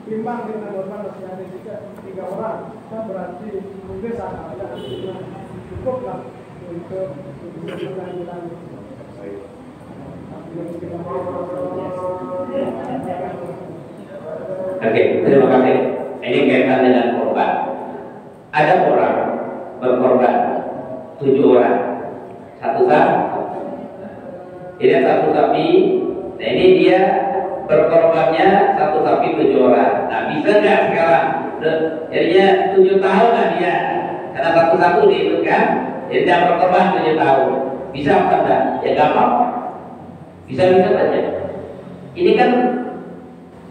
Timbang dengan normal masih ada juga 3 orang, kan berarti mungkin sangat cukuplah untuk menanggulangi.
Oke, terima kasih. Ini kaitan dengan korban. Ada orang berkorban 7 orang, satu sapi. Ini satu sapi. Nah ini dia berkorbannya satu sapi 7 orang. Nah bisa nggak sekarang? Jadinya 7 tahun lah dia, karena satu-satu dihitungkan. Jadi dia berkorban 7 tahun. Bisa apa enggak? Ya gampang. Bisa-bisa saja. Ini kan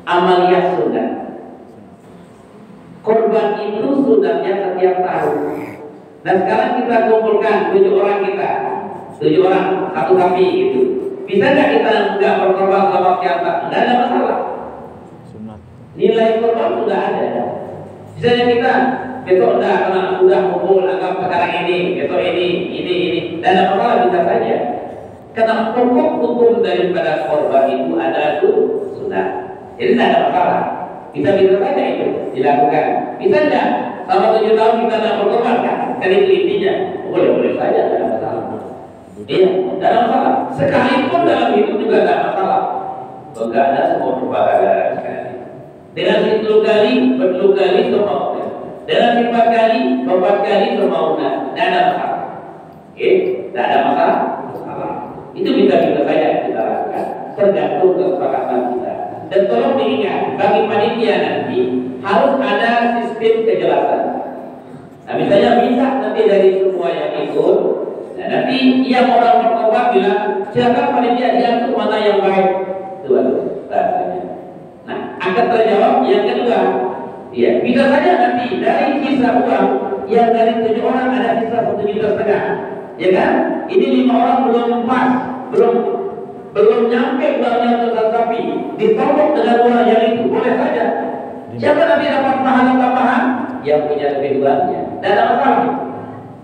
amaliyah sunnah. Korban itu sunnahnya setiap tahun. Nah sekarang kita kumpulkan 7 orang kita, 7 orang satu sapi gitu. Bisa nggak kita nggak berkorban sama siapa? Nggak ada masalah. Nilai korban sudah ada. Misalnya kita besok karena sudah kumpul anggap sekarang ini, besok ini, dan ada masalah bisa saja. Karena pokok hukum daripada korban itu adalah sunnah. Jadi tidak ada masalah. Bisa saja itu dilakukan. Bisa nggak? Selama 7 tahun kita tidak berkorban kan? Kan itu intinya. Boleh saja, tidak ada masalah. Iya, tidak ada masalah. Sekalipun dalam hidup juga tidak ada masalah. Enggak ada semua perbahagian sekali. Dengan 10 kali, 20 kali semaunya. Dengan 4 kali, 4 kali semaunya. Tidak ada masalah. Oke, tidak ada masalah. Itu bisa saja kita lakukan. Tergantung kesepakatan kita. Dan tolong diingat, bagi panitia nanti harus ada sistem kejelasan. Nah, misalnya bisa nanti dari semua yang ikut Nah, nanti yang orang bertobat bilang, silakan panitia diatur mana yang baik. Itu bahasanya. Nah, akan terjawab yang kedua. Ya, bisa saja nanti dari sisa uang yang dari 7 orang ada sisa 1,5 juta, ya kan? Ini 5 orang belum pas, belum nyampe uangnya untuk sapi, ditolong dengan uang yang itu boleh saja. Siapa nanti dapat pahala tambahan? Yang punya lebih uangnya. Dan ada masalah.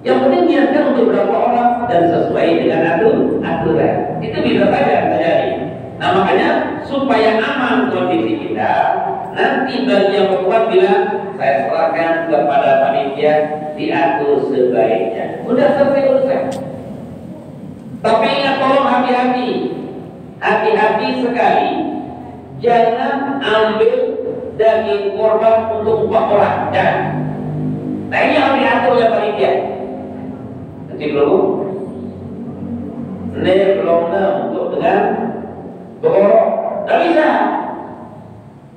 Yang penting niatkan untuk berapa orang dan sesuai dengan aturan. Itu bisa saja terjadi. Nah, makanya supaya aman kondisi kita, nanti bagi yang berbuat bilang, saya serahkan kepada panitia diatur sebaiknya. Udah selesai urusan. Tapi ingat, tolong hati-hati. Hati-hati sekali. Jangan ambil daging korban untuk 4 orang. Jangan. Nah, ini harus diatur oleh panitia. Nanti dulu. Ini belum untuk dengan borok. Tidak bisa.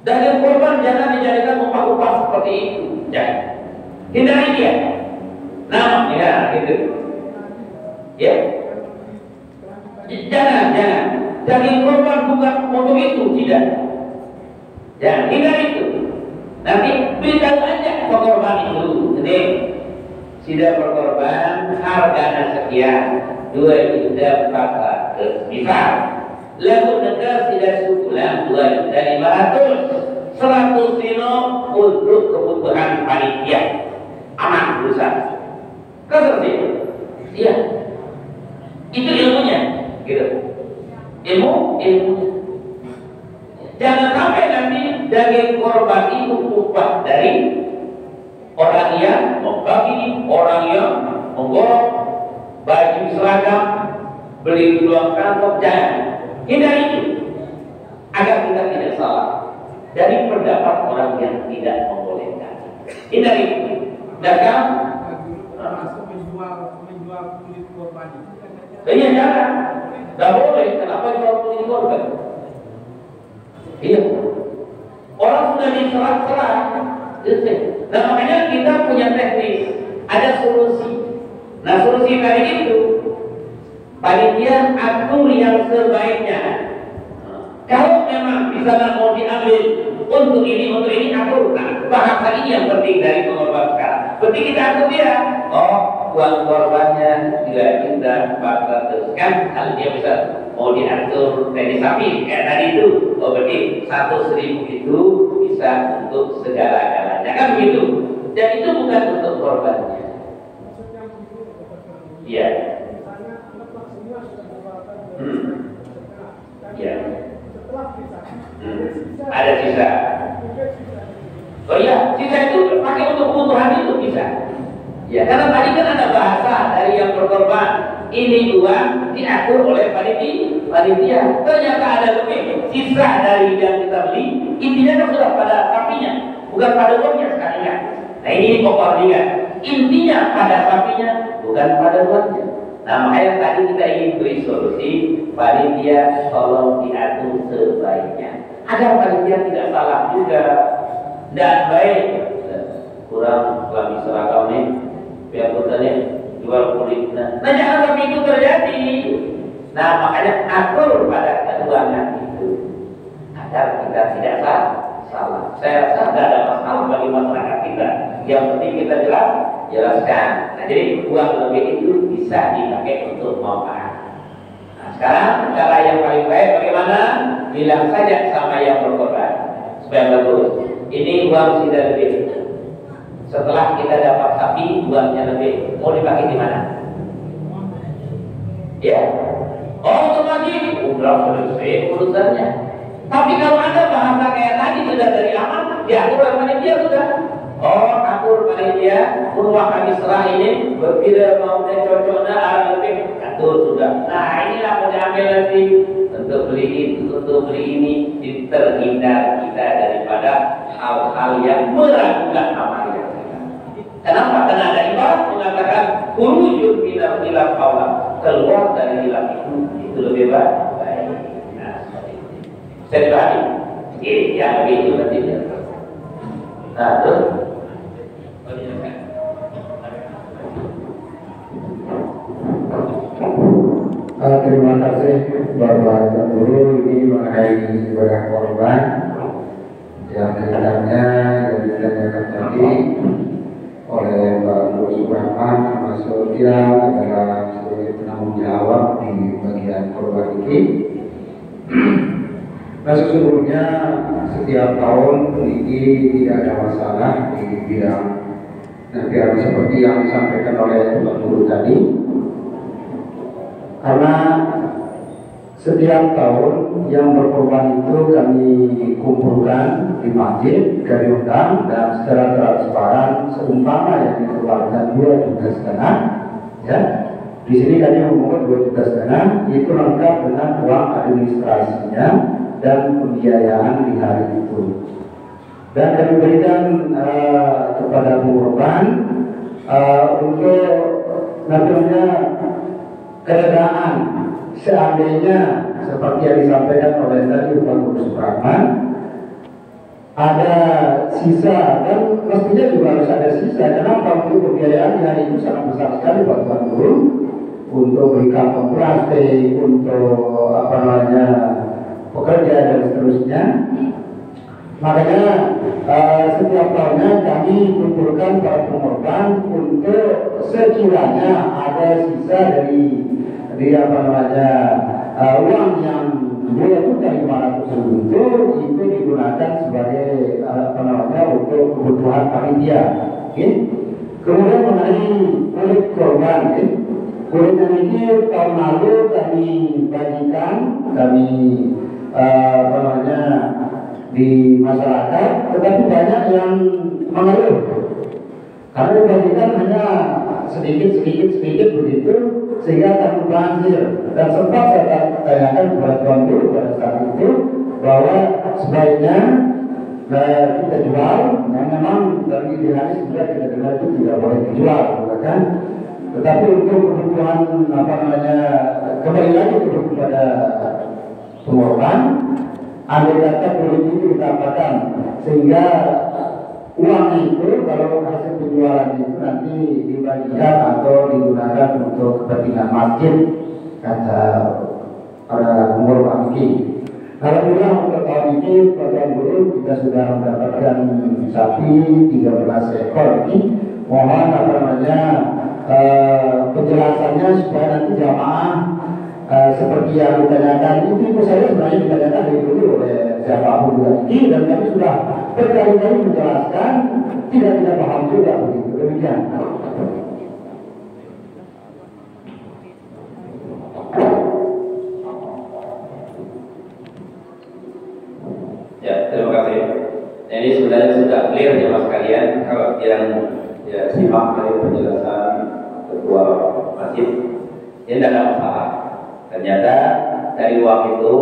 Daging korban jangan dijadikan upah-upah seperti itu. Jangan. Hindari dia. Nah, ya, gitu. Ya. Jangan. Daging korban bukan untuk itu, tidak. Jangan, hindari itu. Nanti berikan aja korban itu. Jadi, sudah berkorban harganya sekian, 2.400.000. Misal, lalu negara tidak sukulan 2.500.000, 100 sino untuk kebutuhan panitia. Aman berusaha. Seperti itu. Iya. Itu ilmunya, gitu. Ilmu. Jangan sampai nanti daging korban itu upah dari orang yang membagi, orang yang menggorok, baju seragam, beli uang kantong. Jangan. Hindari itu agar kita tidak salah dari pendapat orang yang tidak membolehkan. Hindari itu. Dagang
termasuk menjual kulit korban itu.
iya, jangan. Tidak boleh. Kenapa jual kulit korban? Iya. Orang sudah diserah-serah. Nah, makanya kita punya teknis. Ada solusi. Nah, solusi kali itu panitia atur yang sebaiknya. Kalau memang di sana mau diambil untuk ini atur. Nah, bahasa ini yang penting dari pengorban sekarang. Penting kita atur dia. Oh, uang korbannya bila kita bakal teruskan, kalau dia bisa mau diatur dari sapi kayak tadi itu. Oh, berarti 100.000 itu bisa untuk segala-galanya, kan begitu. Dan itu bukan untuk korbannya. Iya. Ya. Ada sisa. Oh iya, sisa itu pakai untuk kebutuhan itu bisa. Ya, karena tadi kan ada bahasa dari yang berkorban. Ini uang diatur oleh panitia. Ternyata ada lebih sisa dari yang kita beli. Intinya kan sudah pada sapinya, bukan pada uangnya sekali kan. Nah, ini pokok juga. Intinya pada sapinya, bukan pada uangnya. Nah, makanya tadi kita ingin beri solusi, panitia tolong diatur sebaiknya agar panitia tidak salah juga dan baik. Kurang kami seragam nih, biar bertanya jual kulit. Nah, jangan sampai itu terjadi. Nah, makanya atur pada keuangan itu agar kita tidak salah. Saya rasa tidak ada masalah bagi masyarakat kita. Yang penting kita jelaskan. Nah, jadi uang lebih itu bisa dipakai untuk manfaat. Nah, sekarang cara yang paling baik bagaimana? Bilang saja sama yang berkorban supaya bagus. Ini uang sudah lebih. Setelah kita dapat sapi, uangnya lebih. Mau dipakai di mana? Ya. Oh, lagi udah selesai urusannya. Tapi kalau ada bahasa kayak tadi sudah dari aman, diatur oleh panitia sudah. Oh, atur panitia, uang kami serah ini, berbeda mau dan cocoknya arah lebih, atur sudah. Nah, inilah mau diambil nanti untuk beli itu, untuk beli ini, terhindar kita daripada hal-hal yang meragukan amalan kita. Kenapa? Karena ada ibarat mengatakan khurujun minal khilaf aula, keluar dari khilaf itu lebih baik. Nah, seperti itu. Saya dibahagi. Yang lebih itu nanti. Nah, terus
Terima kasih Bapak Guru ini mengenai ibadah korban yang ditanya yang ditanyakan tadi oleh Pak Guru Subrahman, termasuk dia adalah sebagai penanggung jawab di bagian korban ini. Nah, sesungguhnya setiap tahun ini tidak ada masalah di bidang yang seperti yang disampaikan oleh Pak Guru tadi. Karena setiap tahun yang berkorban itu kami kumpulkan di masjid, kami undang, dan secara transparan seumpama yang dikeluarkan 2,5 juta, ya. Di sini kami memungut 2,5 juta, itu lengkap dengan uang administrasinya dan pembiayaan di hari itu. Dan kami berikan kepada korban untuk nantinya keadaan seandainya seperti yang disampaikan oleh tadi Pak Guru Subrahman ada sisa, dan mestinya juga harus ada sisa. Kenapa? Untuk pembiayaan di hari itu sangat besar sekali Pak Guru, untuk beli kantong plastik, untuk pekerja dan seterusnya. Makanya setiap tahunnya kami kumpulkan para pengorban untuk sekiranya ada sisa dari uang yang 2.500.000 itu digunakan sebagai untuk kebutuhan panitia. Kemudian mengenai kulit korban, kulitnya ini tahun lalu kami bagikan, di masyarakat, tetapi banyak yang mengeluh karena dibagikan hanya sedikit begitu, sehingga kami banjir. Dan sempat saya tanyakan kepada Tuan Guru pada saat itu bahwa sebaiknya kita jual, yang memang dari idealis sebenarnya kita dengar itu tidak boleh dijual, kan? Tetapi untuk kebutuhan kembali lagi kepada pengorban, andai kata kulit itu ditambahkan, sehingga uang itu kalau hasil penjualan itu nanti dibagikan atau digunakan untuk kepentingan masjid, kata para pengorban ini. Alhamdulillah untuk tahun ini Bapak Guru kita sudah mendapatkan sapi 13 ekor ini. Mohon penjelasannya supaya nanti jamaah seperti yang ditanyakan itu saya sebenarnya ditanyakan dari dulu oleh siapapun lagi, dan kami sudah berkali-kali menjelaskan, tidak paham juga begitu. Demikian.
Ya, terima kasih. Ini sebenarnya sudah clear ya Mas kalian, kalau yang simak dari penjelasan ketua masjid, ini tidak ada masalah. Ternyata dari uang itu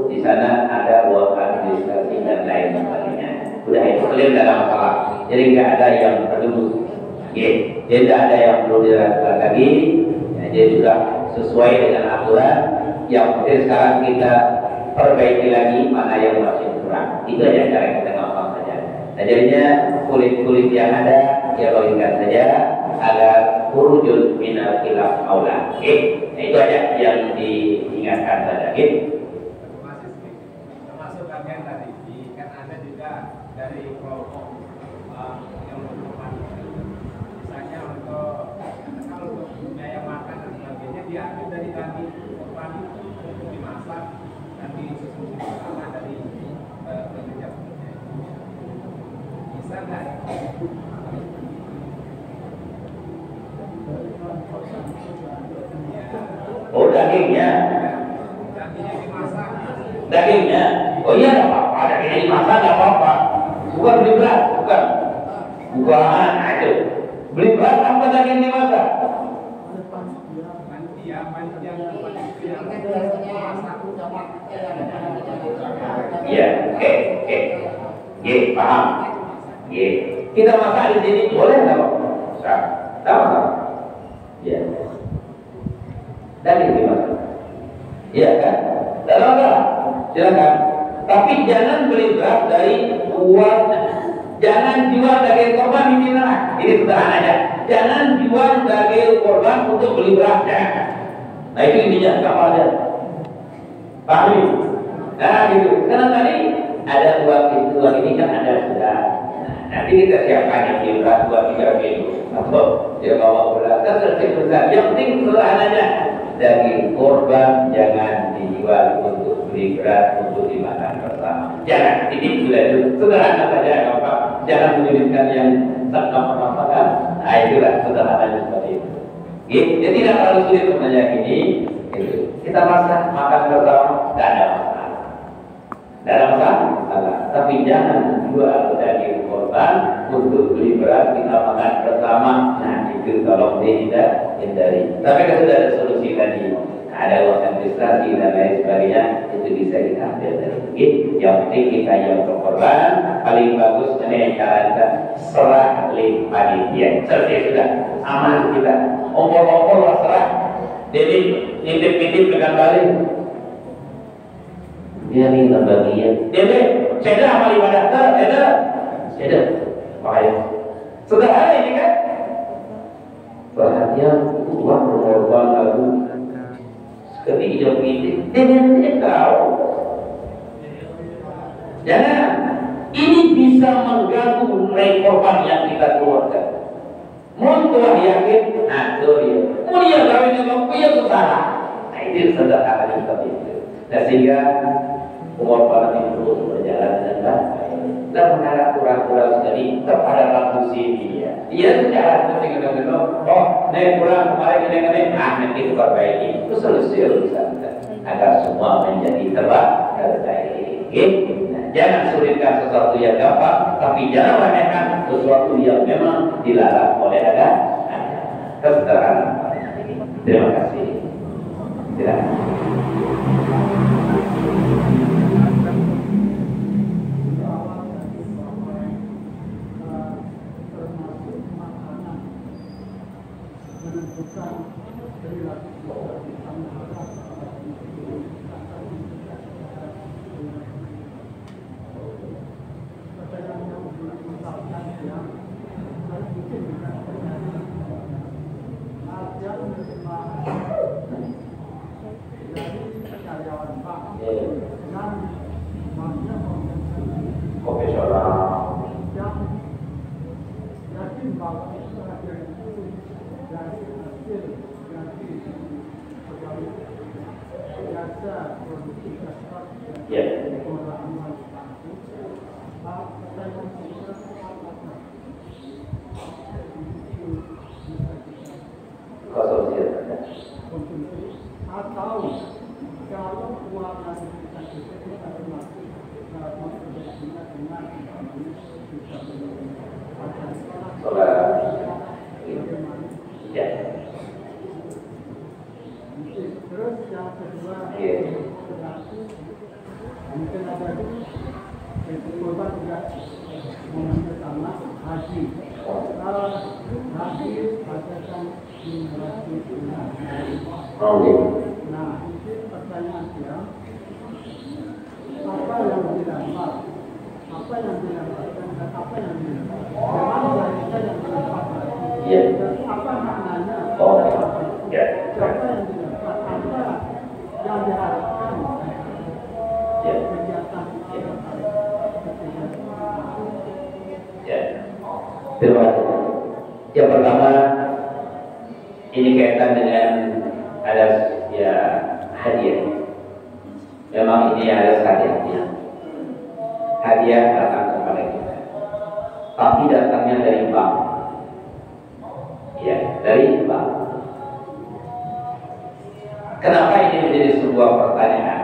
di sana ada uang administrasi dan lain sebagainya. Sudah itu clear, tidak ada masalah. Jadi nggak ada yang perlu, jadi tidak ada yang perlu dilakukan lagi. Ya, jadi sudah sesuai dengan aturan. Yang penting sekarang kita perbaiki lagi mana yang masih kurang. Itu aja cara kita ngomong saja. Nah, jadinya kulit-kulit yang ada ya bagikan saja agar urujul minal khilaf aula. Nah, itu aja yang diingatkan saja.
Termasuk bagian tadi kan ada juga dari kelompok yang berkorban, misalnya untuk biaya makan dan sebagainya diambil dari tadi korban itu untuk dimasak dan disusun bersama dari pekerja. Bisa nggak?
Oh, dagingnya. Dagingnya. Oh iya, nggak apa-apa. Dagingnya dimasak nggak apa-apa. Bukan beli beras, bukan. Itu. Beli beras apa daging dimasak? Iya, oke. Paham. Kita masak di sini boleh nggak Pak? Tidak masalah. Iya. Daging dimasak. Iya kan? Tidak masalah. Silakan. Tapi jangan beli beras dari buat. Jangan jual daging korban ini lah. Ini sederhana aja. Jangan jual daging korban untuk beli berasnya. Nah itu intinya, kapalnya. Paham ini? Nah gitu. Karena tadi ada uang ini kan ada sudah. Nanti kita siapkan yang berat 2-3 kilo atau dia bawa berat kan selesai besar. Yang penting sederhananya daging korban jangan dijual untuk beli berat untuk dimakan bersama. Jangan, ini sudah sederhana saja, Bapak. Jangan menyulitkan yang tak apa-apa. Nah itulah sederhananya seperti itu. Jadi tidak terlalu sulit sebenarnya ini. Gitu. Kita masak makan bersama, tidak ada masalah. Tidak ada masalah. Tapi jangan jual daging korban untuk beli berat kita makan bersama. Nah itu tolong dihindari. Tapi kalau sudah ada solusi tadi, ada uang administrasi dan lain sebagainya, itu bisa kita ambil dari itu. Yang penting kita yang berkorban paling bagus ini cara serah oleh panitia. Selesai sudah, aman kita. Ompol-ompol serah. Jadi nitip-nitip dengan balik. Dia minta bagian. Jadi cedera amal ibadah cedera. Bahaya. Sederhana ini kan? Perhatian uang berkorban lalu sekali hijau ini. Dia tahu. Jangan. Ini bisa mengganggu nilai korban yang kita keluarkan. Muntuah yakin, itu dia. Mulia kawin dengan punya salah. Nah itu sederhana seperti itu. Nah sehingga pengorbanan ini terus berjalan dengan baik. Dan mengarah kurang-kurang sekali kepada lampu sini. Dia secara ketika kita naik kurang kemarin ini, nanti kita perbaiki. Itu selesai urusan agar semua menjadi terbaik. Jangan sulitkan sesuatu yang gampang, tapi jangan remehkan sesuatu yang memang dilarang oleh agama. Kesederhanaan. Terima kasih. Silakan. Terima kasih. Yang pertama, ini kaitan dengan ada hadiah. Memang ini ada hadiahnya. Hadiah datang kepada kita, tapi datangnya dari bank. Ya, dari bank. Kenapa ini menjadi sebuah pertanyaan?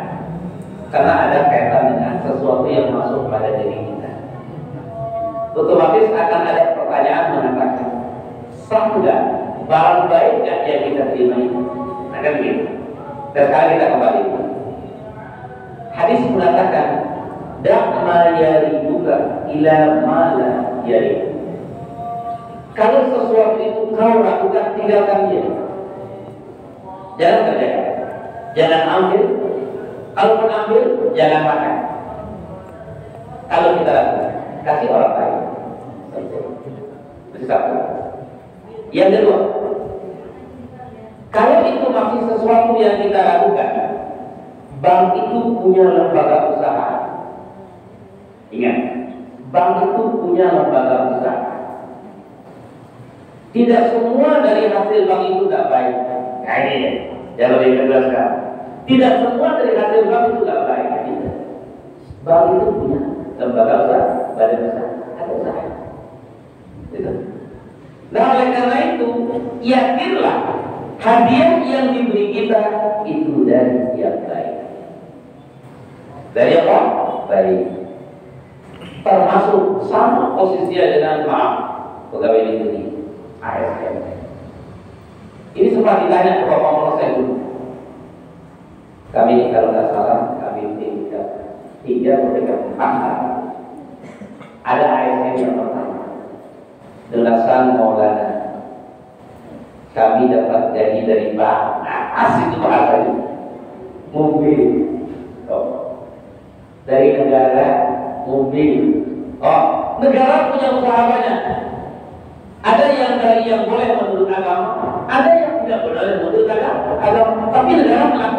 Karena ada kaitan dengan sesuatu yang masuk pada diri kita. Otomatis akan ada pertanyaan mengatakan, sah enggak barang baik enggak yang kita terima ini? Nah kan begitu. Dan sekarang kita kembali. Hadis mengatakan, "Da'ma yaribuka ila ma la yarib." Kalau sesuatu itu kau lakukan, tinggalkan dia. Jangan kerjakan. Jangan ambil. Kalaupun ambil, jangan makan. Kalau kita lakukan, kasih orang lain. Itu satu. Yang kedua, Kalau itu masih sesuatu yang kita lakukan, bank itu punya lembaga usaha. Ingat, bank itu punya lembaga usaha. Tidak semua dari hasil bank itu tidak baik. Nah ini yang lebih jelaskan. Tidak semua dari hasil bank itu tidak baik. Bank itu punya lembaga usaha, badan usaha, ada usaha. Gitu. Nah oleh karena itu, yakinlah hadiah yang diberi kita itu dari yang baik. Dari apa? Baik. Termasuk sama posisinya dengan maaf pegawai negeri ASN. Ini sempat ditanya ke Bapak Molo saya dulu. Kami kalau nggak salah kami tiga mereka 4 ada ASN yang pertama. Delasan Maulana. Kami dapat gaji dari bank. Asik itu bahasanya. Mobil. Dari negara mobil. Negara punya usaha banyak. Ada yang boleh menurut agama, ada yang tidak boleh menurut agama. Tapi negara melakukan